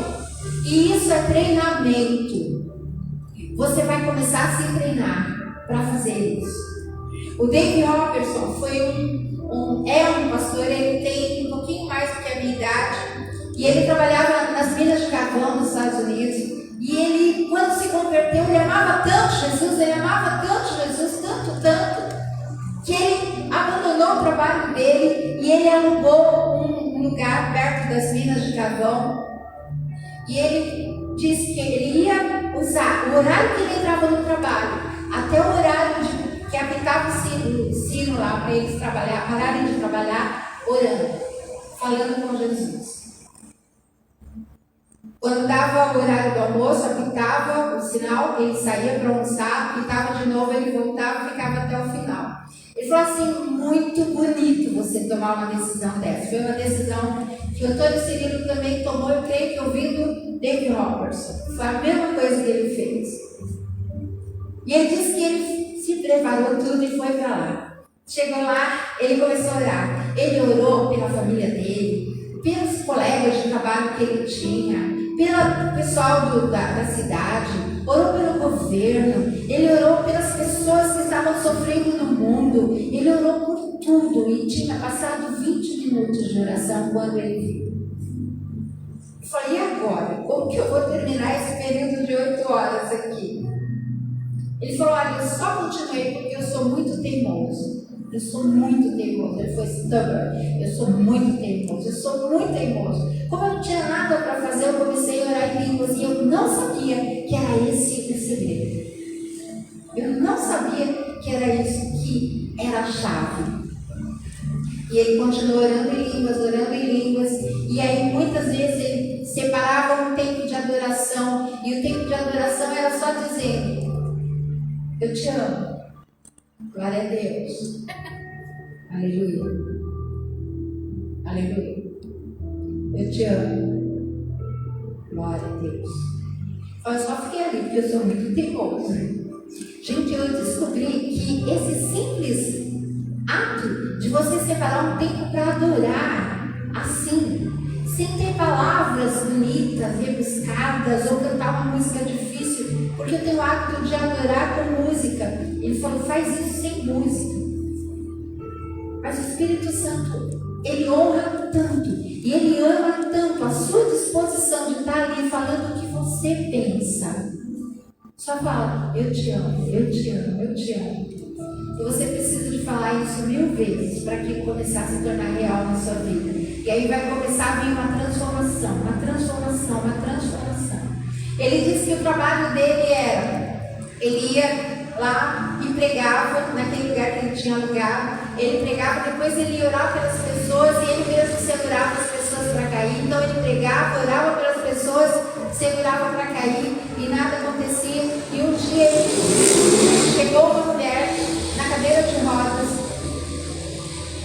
E isso é treinamento. Você vai começar a se treinar para fazer isso. O Dave Robertson foi um pastor, ele tem um pouquinho mais do que a minha idade, e ele trabalhava nas minas de carvão nos Estados Unidos. E ele, quando se converteu, ele amava tanto Jesus, tanto, que ele abandonou o trabalho dele e ele alugou um lugar perto das minas de carvão. E ele disse que ele ia usar o horário que ele entrava no trabalho até o horário que apitava o sino lá para eles pararem de trabalhar, orando, falando com Jesus. Quando dava o horário do almoço, apitava o sinal, ele saía para almoçar, apitava de novo, ele voltava e ficava até o final. Ele falou assim: muito bonito você tomar uma decisão dessa. Foi uma decisão que o Antônio Cirilo também tomou, eu creio que ouvindo Dave Robertson. Foi a mesma coisa que ele fez. E ele disse que ele se preparou tudo e foi para lá. Chegou lá, ele começou a orar. Ele orou pela família dele, pelos colegas de trabalho que ele tinha, pelo pessoal da cidade, orou pelo governo, ele orou pelas pessoas que estavam sofrendo no mundo, ele orou por tudo e tinha passado 20 minutos de oração quando ele viu. Eu falei, e agora? Como que eu vou terminar esse período de 8 horas aqui? Ele falou, olha, eu só continuei porque eu sou muito teimoso. Eu sou muito teimoso. Ele foi stubborn. Eu sou muito teimoso. Eu sou muito teimoso. Como eu não tinha nada para fazer, eu comecei a orar em línguas e eu não sabia que era esse o segredo. Eu não sabia que era isso que era a chave. E ele continuou orando em línguas. E aí muitas vezes ele separava um tempo de adoração. E o tempo de adoração era só dizendo: eu te amo. Glória a Deus. Aleluia. Aleluia. Eu te amo. Glória a Deus. Eu só fiquei ali porque eu sou muito teimoso. Gente, eu descobri que esse simples ato de você separar um tempo para adorar assim, sem ter palavras bonitas, rebuscadas ou cantar uma música difícil, porque eu tenho o hábito de adorar com música. Ele falou, faz isso sem música. Mas o Espírito Santo, ele honra tanto e ele ama tanto a sua disposição de estar ali falando o que você pensa. Só fala, eu te amo, eu te amo, eu te amo. E você precisa de falar isso 1000 vezes para que começar a se tornar real na sua vida. E aí vai começar a vir uma transformação, uma transformação, uma transformação. Ele disse que o trabalho dele era, ele ia lá e pregava naquele lugar que ele tinha alugado. Ele pregava, depois ele ia orar pelas pessoas e ele mesmo segurava as pessoas para cair. Então ele pregava, orava pelas pessoas, segurava para cair e nada acontecia. E um dia chegou uma mulher na cadeira de rodas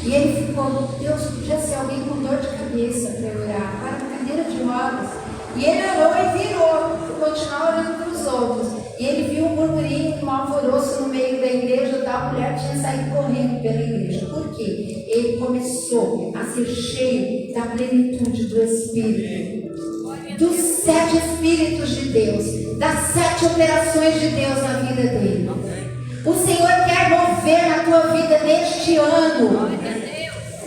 e ele ficou, Deus, podia ser alguém com dor de cabeça para eu orar, para a cadeira de rodas. E ele orou e virou, continuou orando para os outros. E ele viu um murmurinho, um alvoroço no meio da igreja, a mulher tinha saído correndo pela igreja. Por quê? Ele começou a ser cheio da plenitude do Espírito, dos 7 Espíritos de Deus, das 7 operações de Deus na vida dele. O Senhor quer mover na tua vida neste ano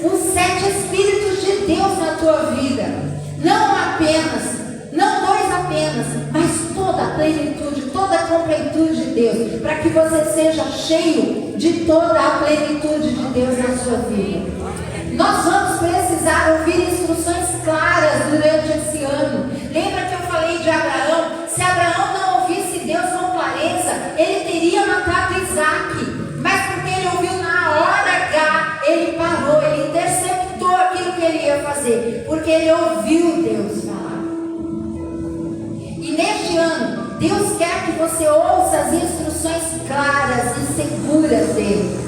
os 7 Espíritos de Deus na tua vida. Não apenas, não 2 apenas, mas toda a plenitude, toda a completude de Deus, para que você seja cheio de toda a plenitude de Deus na sua vida. Nós vamos precisar ouvir instruções claras durante esse ano. Lembra que eu falei de Abraão? Se Abraão não ouvisse Deus com clareza, ele teria matado Isaac. Mas porque ele ouviu na hora H, ele parou, ele interceptou aquilo que ele ia fazer, porque ele ouviu Deus falar. E neste ano, Deus quer que você ouça as instruções claras e seguras dele.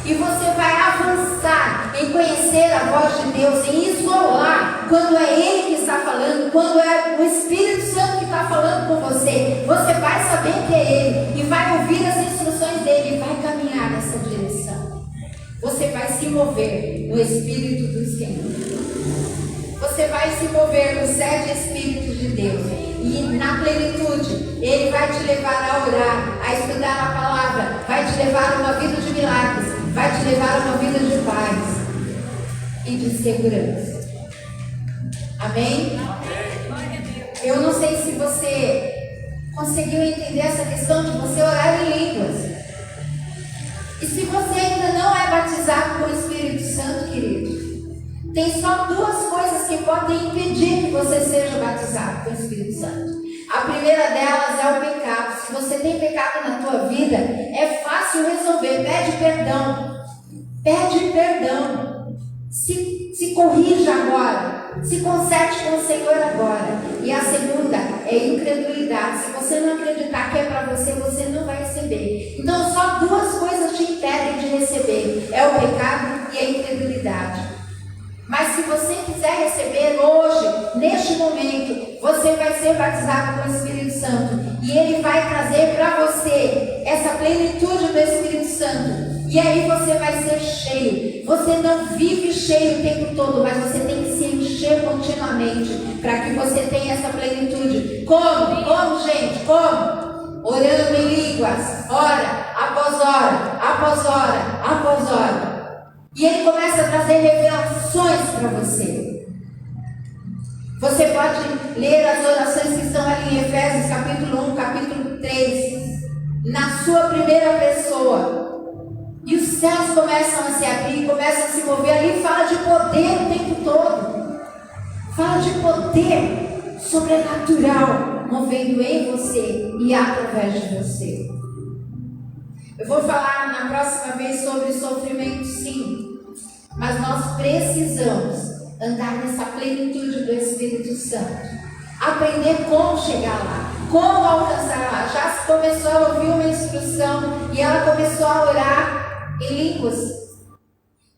E você vai avançar em conhecer a voz de Deus, em isolar quando é Ele que está falando, quando é o Espírito Santo que está falando com você. Você vai saber que é Ele e vai ouvir as instruções dele e vai caminhar nessa direção. Você vai se mover no Espírito do Senhor. Você vai se mover nos 7 Espíritos de Deus. E na plenitude, Ele vai te levar a orar, a estudar a palavra, vai te levar a uma vida de milagres, vai te levar a uma vida de paz e de segurança. Amém? Eu não sei se você conseguiu entender essa questão de você orar em línguas. E se você ainda não é batizado com o Espírito Santo, querido, tem só 2 coisas que podem impedir que você seja batizado com o Espírito Santo. A primeira delas é o pecado. Se você tem pecado na tua vida, é fácil resolver. Pede perdão. Pede perdão. Se corrija agora. Se conserte com o Senhor agora. E a segunda é incredulidade. Se você não acreditar que é para você, você não vai receber. Então só 2 coisas te impedem de receber. É o pecado e a incredulidade. Mas se você quiser receber hoje, neste momento, você vai ser batizado com o Espírito Santo. E Ele vai trazer para você essa plenitude do Espírito Santo. E aí você vai ser cheio. Você não vive cheio o tempo todo, mas você tem que se encher continuamente para que você tenha essa plenitude. Como? Como, gente? Como? Orando em línguas, hora após hora, após hora, após hora. E Ele começa a trazer revelações para você. Você pode ler as orações que estão ali em Efésios, capítulo 1, capítulo 3, na sua primeira pessoa. E os céus começam a se abrir, começam a se mover ali, fala de poder o tempo todo. Fala de poder sobrenatural, movendo em você e através de você. Eu vou falar na próxima vez sobre sofrimento, sim. Mas nós precisamos andar nessa plenitude do Espírito Santo. Aprender como chegar lá, como alcançar lá. Já começou a ouvir uma instrução e ela começou a orar em línguas,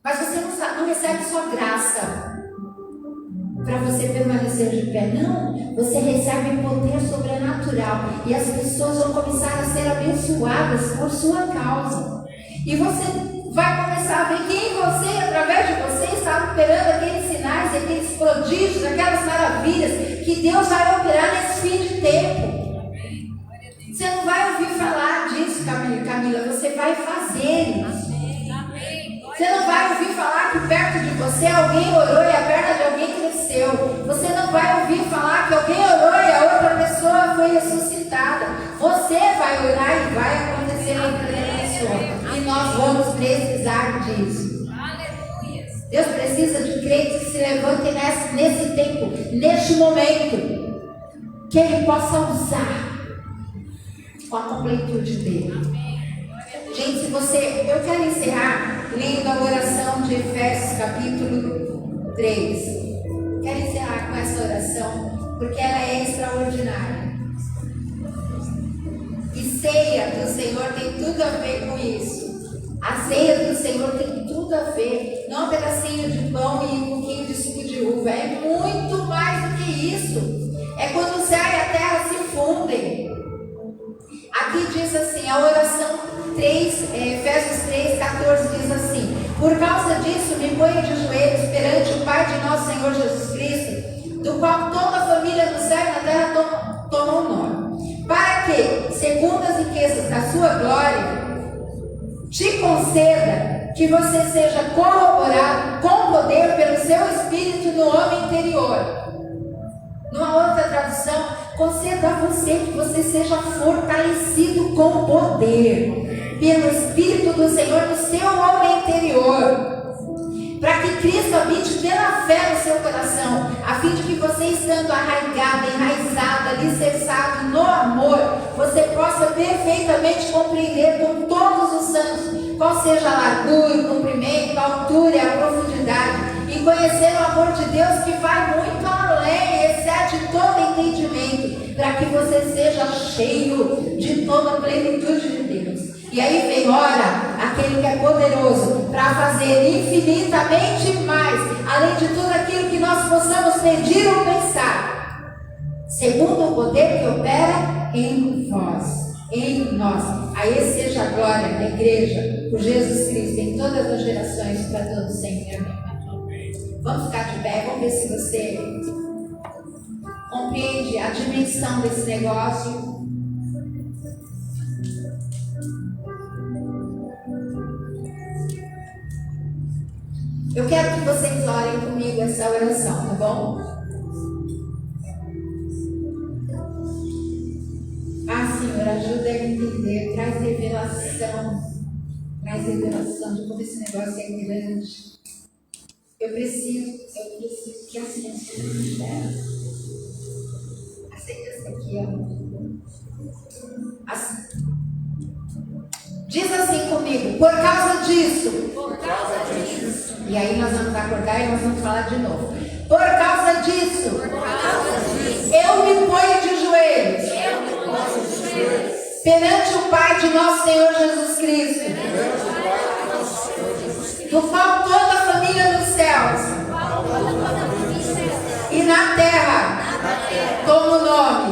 mas você não recebe só graça para você permanecer de pé, não, você recebe poder sobrenatural e as pessoas vão começar a ser abençoadas por sua causa, e você vai começar a ver que em você, através de você, está operando aqueles sinais, aqueles prodígios, aquelas maravilhas que Deus vai operar nesse fim de tempo. Você não vai ouvir falar disso, Camila, você vai fazer isso. Você não vai ouvir falar que perto de você alguém orou e a perna de alguém cresceu. Você não vai ouvir falar que alguém orou e a outra pessoa foi ressuscitada. Você vai orar e vai acontecer na vida da pessoa. E nós vamos precisar disso. Deus precisa de crentes que se levantem nesse tempo, neste momento, que Ele possa usar com a completude dele. Gente, eu quero encerrar lendo a oração de Efésios capítulo 3. Quero encerrar com essa oração, porque ela é extraordinária. E ceia do Senhor tem tudo a ver com isso. A ceia do Senhor tem tudo a ver. Não um pedacinho de pão e um pouquinho de suco de uva. É muito mais do que isso. É quando o céu e a terra se fundem. Aqui diz assim, a oração 3, Efésios 3, 14 diz assim: por causa disso me ponho de joelhos perante o Pai de nosso Senhor Jesus Cristo, do qual toda a família do céu e na terra toma o nome, para que, segundo as riquezas da sua glória, te conceda que você seja corroborado com poder pelo seu Espírito no homem interior. Numa outra tradução, conceda a você que você seja fortalecido com poder pelo Espírito do Senhor no seu homem interior, para que Cristo habite pela fé no seu coração, a fim de que você, estando arraigado, enraizado, alicerçado no amor, você possa perfeitamente compreender com todos os santos qual seja a largura, o comprimento, a altura e a profundidade, e conhecer o amor de Deus que vai muito além, excede todo entendimento, para que você seja cheio de toda a plenitude de Deus. E aí vem, ora, aquele que é poderoso para fazer infinitamente mais, além de tudo aquilo que nós possamos pedir ou pensar, segundo o poder que opera em vós, em nós. A esse seja a glória da igreja, por Jesus Cristo, em todas as gerações, para todos sempre. Amém. Vamos ficar de pé, vamos ver se você compreende a dimensão desse negócio. Eu quero que vocês orem comigo essa oração, tá bom? Ah, Senhor, ajuda a entender, traz revelação de como esse negócio é grande. Eu preciso que assim seja. Aceita essa aqui, ó. Assim. Diz assim comigo, por causa disso. E aí nós vamos acordar e nós vamos falar de novo. Por causa disso, eu me ponho de joelhos perante o Pai de nosso Senhor Jesus Cristo, do qual toda a família dos céus e na terra toma o nome,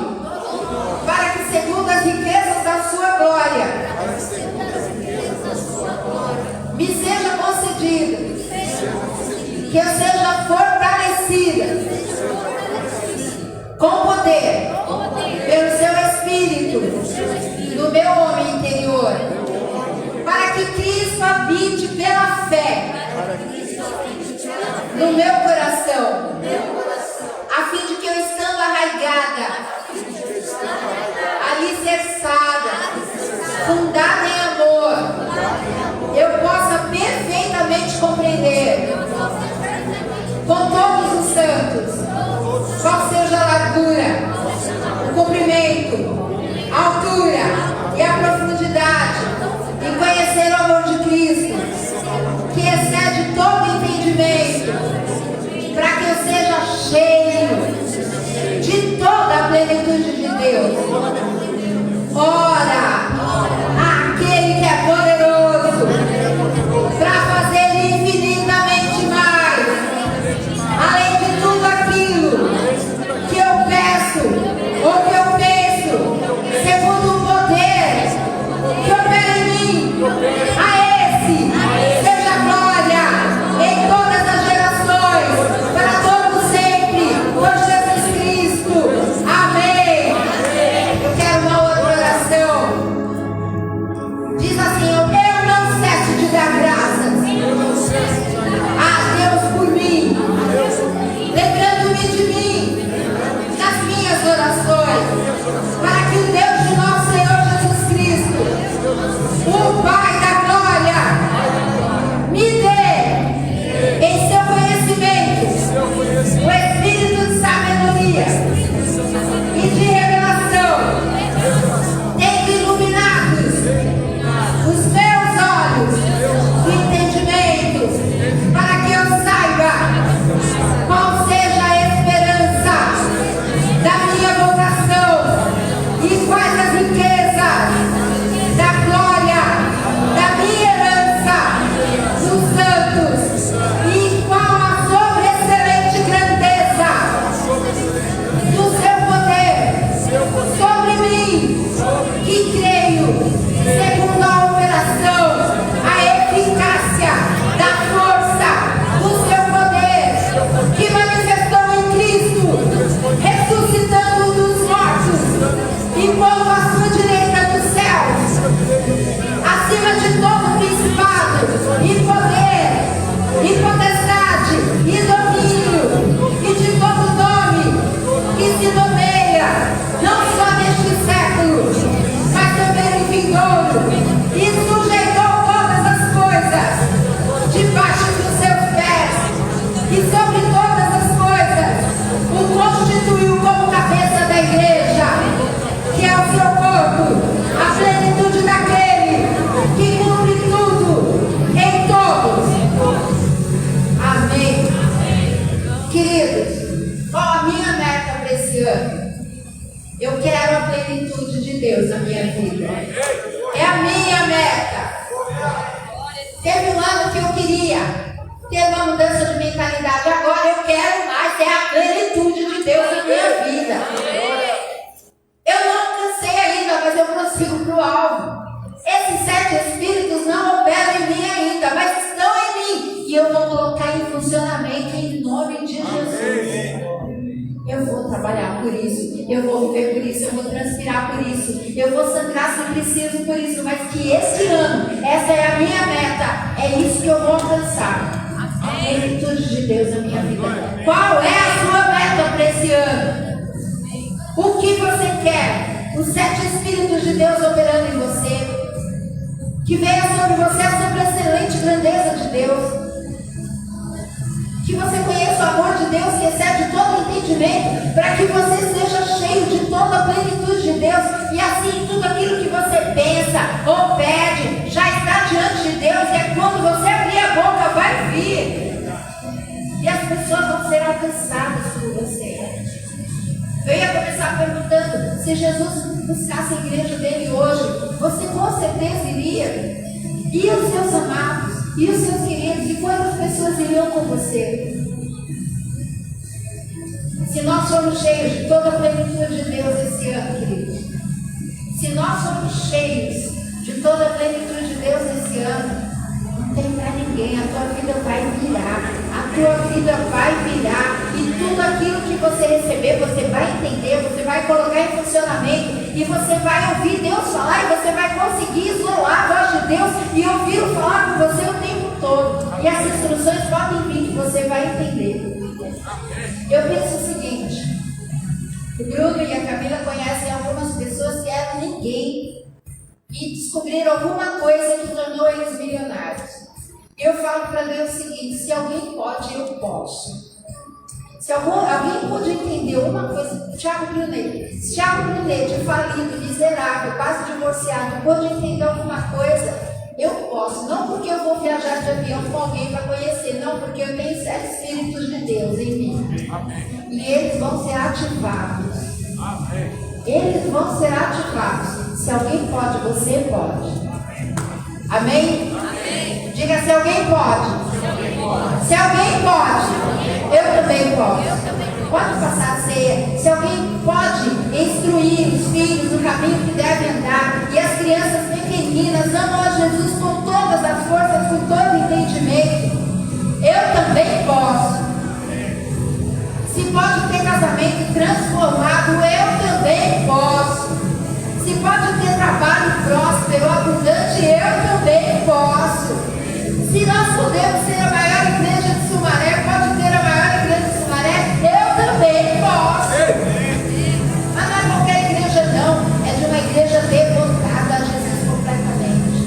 para que eu seja fortalecida com poder pelo seu Espírito no meu homem interior, para que Cristo habite pela fé no meu coração, a fim de que eu, estando arraigada, alicerçada, fundada em amor, eu possa perfeitamente compreender com todos os santos qual seja a largura, o comprimento, a altura e a profundidade, e conhecer o amor de Cristo, que excede todo entendimento, para que eu seja cheio de toda a plenitude de Deus. Ora, aquele que é poderoso para fazer infinitamente mais, além de tudo aquilo que eu peço ou que eu penso, segundo o poder que opera em mim, a esse seja glória em todas as gerações, para todos sempre, por Jesus Cristo. Amém. Eu quero uma outra oração. Diz assim: eu não cesso de dar graças a Deus por mim, lembrando-me de mim nas minhas orações, para que o Deus de nosso Senhor Jesus Cristo, o Pai da glória, me dê em seu conhecimento o espírito de sabedoria e de revelação, tendo iluminados os meus olhos do entendimento, para que eu saiba qual seja a esperança da minha vocação e quais as riquezas da glória da minha herança dos santos, e qual a sobreexcelente grandeza do seu poder sobre mim, que creio, segundo a operação, a eficácia da força do seu poder, que manifestou em Cristo, ressuscitando dos mortos e pondo à sua direita dos céus, acima de todo principado e poder e potestade e domínio e de todo nome que se nomeia, não só neste século, mas também no vindouro, e sujeitou todas as coisas debaixo dos seus pés, e sobre todas as coisas o constituiu como cabeça da igreja, que é o seu corpo, a plenitude daquele que cumpre tudo em todos. Amém. Queridos, qual a minha meta para esse ano? Eu quero a plenitude de Deus na minha vida. É a minha meta. Teve um ano que eu queria ter uma mudança de mentalidade. Agora eu quero mais ter a plenitude de Deus na minha vida. Eu não alcancei ainda, mas eu prossigo para o alvo. Esses 7 espíritos não operam em mim ainda, mas estão em mim. E eu vou colocar em funcionamento em nome de Jesus. Eu vou trabalhar por isso, eu vou viver por isso, eu vou transpirar por isso, eu vou sangrar se preciso por isso, mas que este ano, essa é a minha meta, é isso que eu vou alcançar. A plenitude de Deus na minha vida. Qual é a sua meta para esse ano? O que você quer? Os 7 Espíritos de Deus operando em você, que venha sobre você a sobreexcelente grandeza de Deus. Que você conheça o amor de Deus que excede todo entendimento, para que você seja cheio de toda a plenitude de Deus, e assim tudo aquilo que você pensa ou pede já está diante de Deus, e é quando você abrir a boca vai vir, e as pessoas vão ser alcançadas por você. Eu ia começar perguntando: se Jesus buscasse a igreja dele hoje, você com certeza iria? E os seus amados? E os seus queridos? E quantas pessoas iriam com você? Se nós formos cheios de toda a plenitude de Deus esse ano, queridos, se nós formos cheios de toda a plenitude de Deus esse ano, não tem para ninguém, a tua vida vai virar. A tua vida vai virar e tudo aquilo que você receber, você vai entender, você vai colocar em funcionamento e você vai ouvir Deus falar e você vai conseguir isolar a voz de Deus e ouvi-lo falar com você o tempo todo. E as instruções podem vir que você vai entender. Eu penso o seguinte: o Bruno e a Camila conhecem algumas pessoas que eram ninguém e descobriram alguma coisa que tornou eles milionários. Eu falo para Deus o seguinte: se alguém pode, eu posso. Se alguém pode entender uma coisa, Thiago Brunet, falido, miserável, quase divorciado, pode entender alguma coisa, eu posso. Não porque eu vou viajar de avião com alguém para conhecer, não, porque eu tenho 7 Espíritos de Deus em mim. Amém. E eles vão ser ativados. Amém. Eles vão ser ativados. Se alguém pode, você pode. Amém? Amém. Diga: se alguém pode. Se alguém pode, eu também posso. Pode passar a ceia. Se alguém pode instruir os filhos no caminho que devem andar, e as crianças pequeninas amam a Jesus com todas as forças, com todo o entendimento, eu também posso. Se pode ter casamento transformado, eu também posso. Se pode ter trabalho próspero, abundante, eu também posso. Se nós podemos ser a maior igreja de Sumaré, pode ter a maior igreja de Sumaré, eu também posso. Mas não é qualquer igreja não, é de uma igreja devotada a Jesus completamente.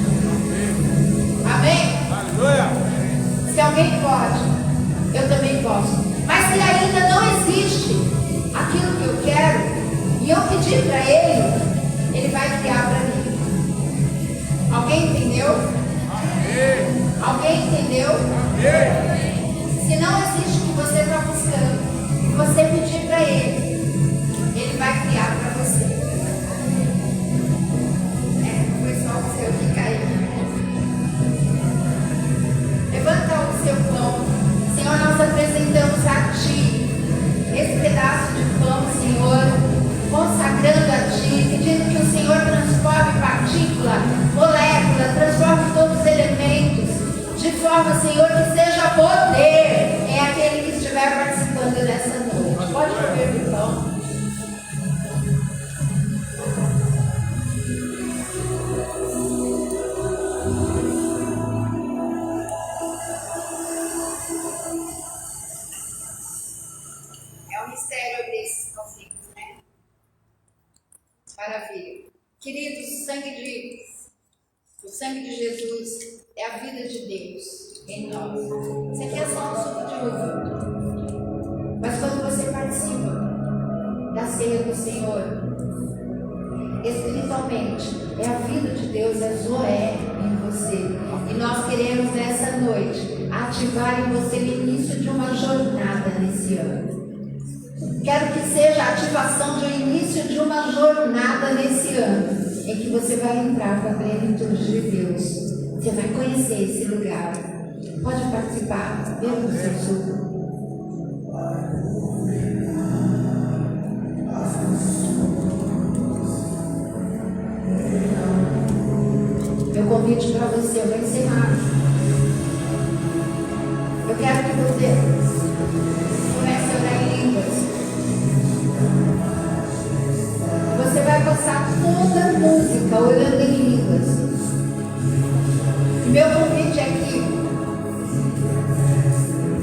Amém? Aleluia. Se alguém pode, eu também posso. Mas se ainda não existe aquilo que eu quero, e eu pedir para ele vai criar para mim. Alguém entendeu? Amém. Alguém entendeu? Amém. Se não existe o que você está buscando, e você pedir para ele vai criar para você. Foi só o seu que caiu. Levanta o seu pão. Senhor, nós apresentamos a Ti esse pedaço de pão, Senhor, consagrando a Ti, pedindo que o Senhor transforme partícula, molécula, transforme todos os elementos, de forma, Senhor, que seja poder em aquele que estiver participando dessa noite. Pode comer do pão. Maravilha. Queridos, o sangue de Jesus é a vida de Deus em nós. Isso aqui é só um suco de uva. Mas quando você participa da ceia do Senhor, espiritualmente, é a vida de Deus, é Zoé em você. E nós queremos nessa noite ativar em você o início de uma jornada nesse ano. Quero que seja a ativação de um início de uma jornada nesse ano, em que você vai entrar com a plenitude de Deus. Você vai conhecer esse lugar. Pode participar, beba do seu suco. Meu convite para você, eu vou encerrar. Eu quero que você comece a orar em línguas. Você vai passar toda a música orando em línguas. Meu convite é que,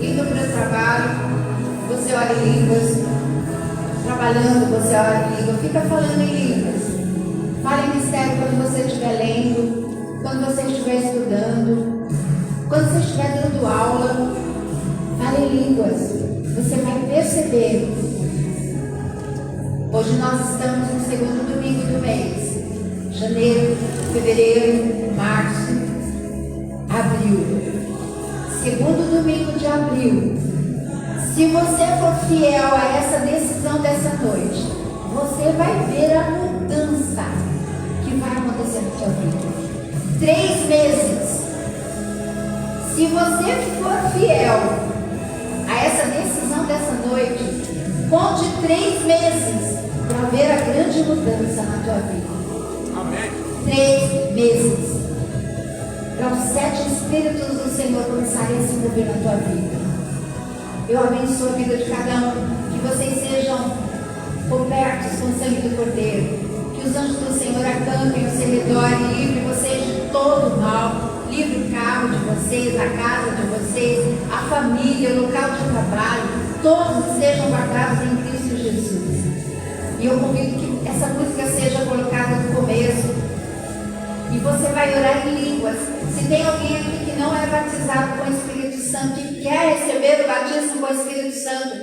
indo para o trabalho, você ora em línguas. Trabalhando, você ora em línguas. Fica falando em línguas. Fale em mistério quando você estiver lendo, quando você estiver estudando, quando você estiver dando aula. Fale em línguas. Você vai perceber. Hoje nós estamos no segundo domingo do mês. Janeiro, fevereiro, março, abril. Segundo domingo de abril. Se você for fiel a essa decisão dessa noite, você vai ver a mudança que vai acontecer na sua vida. 3 meses. Se você for fiel a essa decisão dessa noite, conte 3 meses para ver a grande mudança na tua vida. Amém. 3 meses. Para os 7 Espíritos do Senhor começarem a se mover na tua vida. Eu abençoo a vida de cada um. Que vocês sejam cobertos com o sangue do Cordeiro. Que os anjos do Senhor acampem ao seu redor e livre vocês de todo mal. Livre o carro de vocês, a casa de vocês, a família, o local de trabalho. Todos sejam guardados em Cristo Jesus. E eu convido que essa música seja colocada no começo. E você vai orar em línguas. Se tem alguém aqui que não é batizado com o Espírito Santo e quer receber o batismo com o Espírito Santo,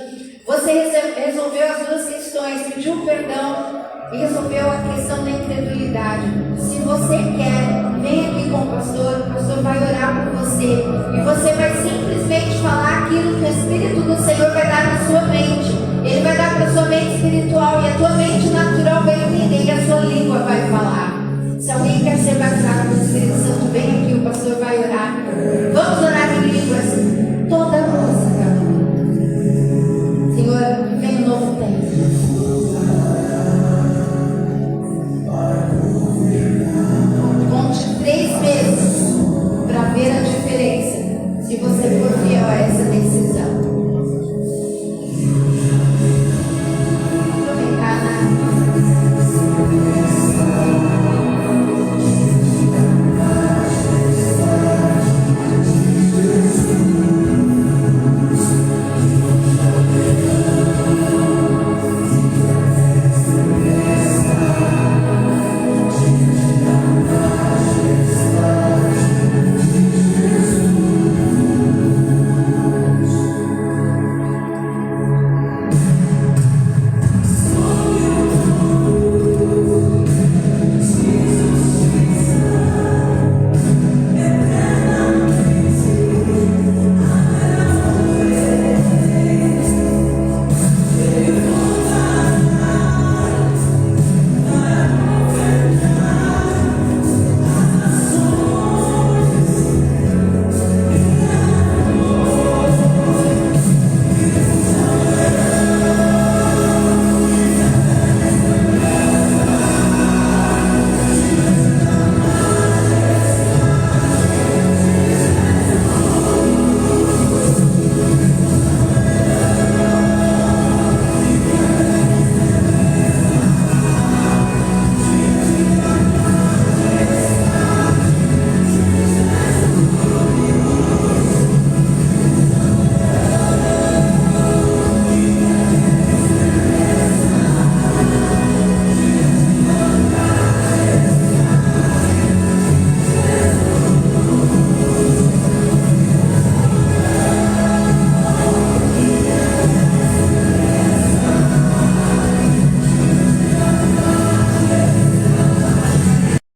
você resolveu as duas questões, pediu perdão e resolveu a questão da incredulidade. Se você quer, vem aqui com o pastor vai orar por você. E você vai simplesmente falar aquilo que o Espírito do Senhor vai dar na sua mente. Ele vai dar para a sua mente espiritual e a tua mente natural vai entender e a sua língua vai falar. Se alguém quer ser batizado com o Espírito Santo,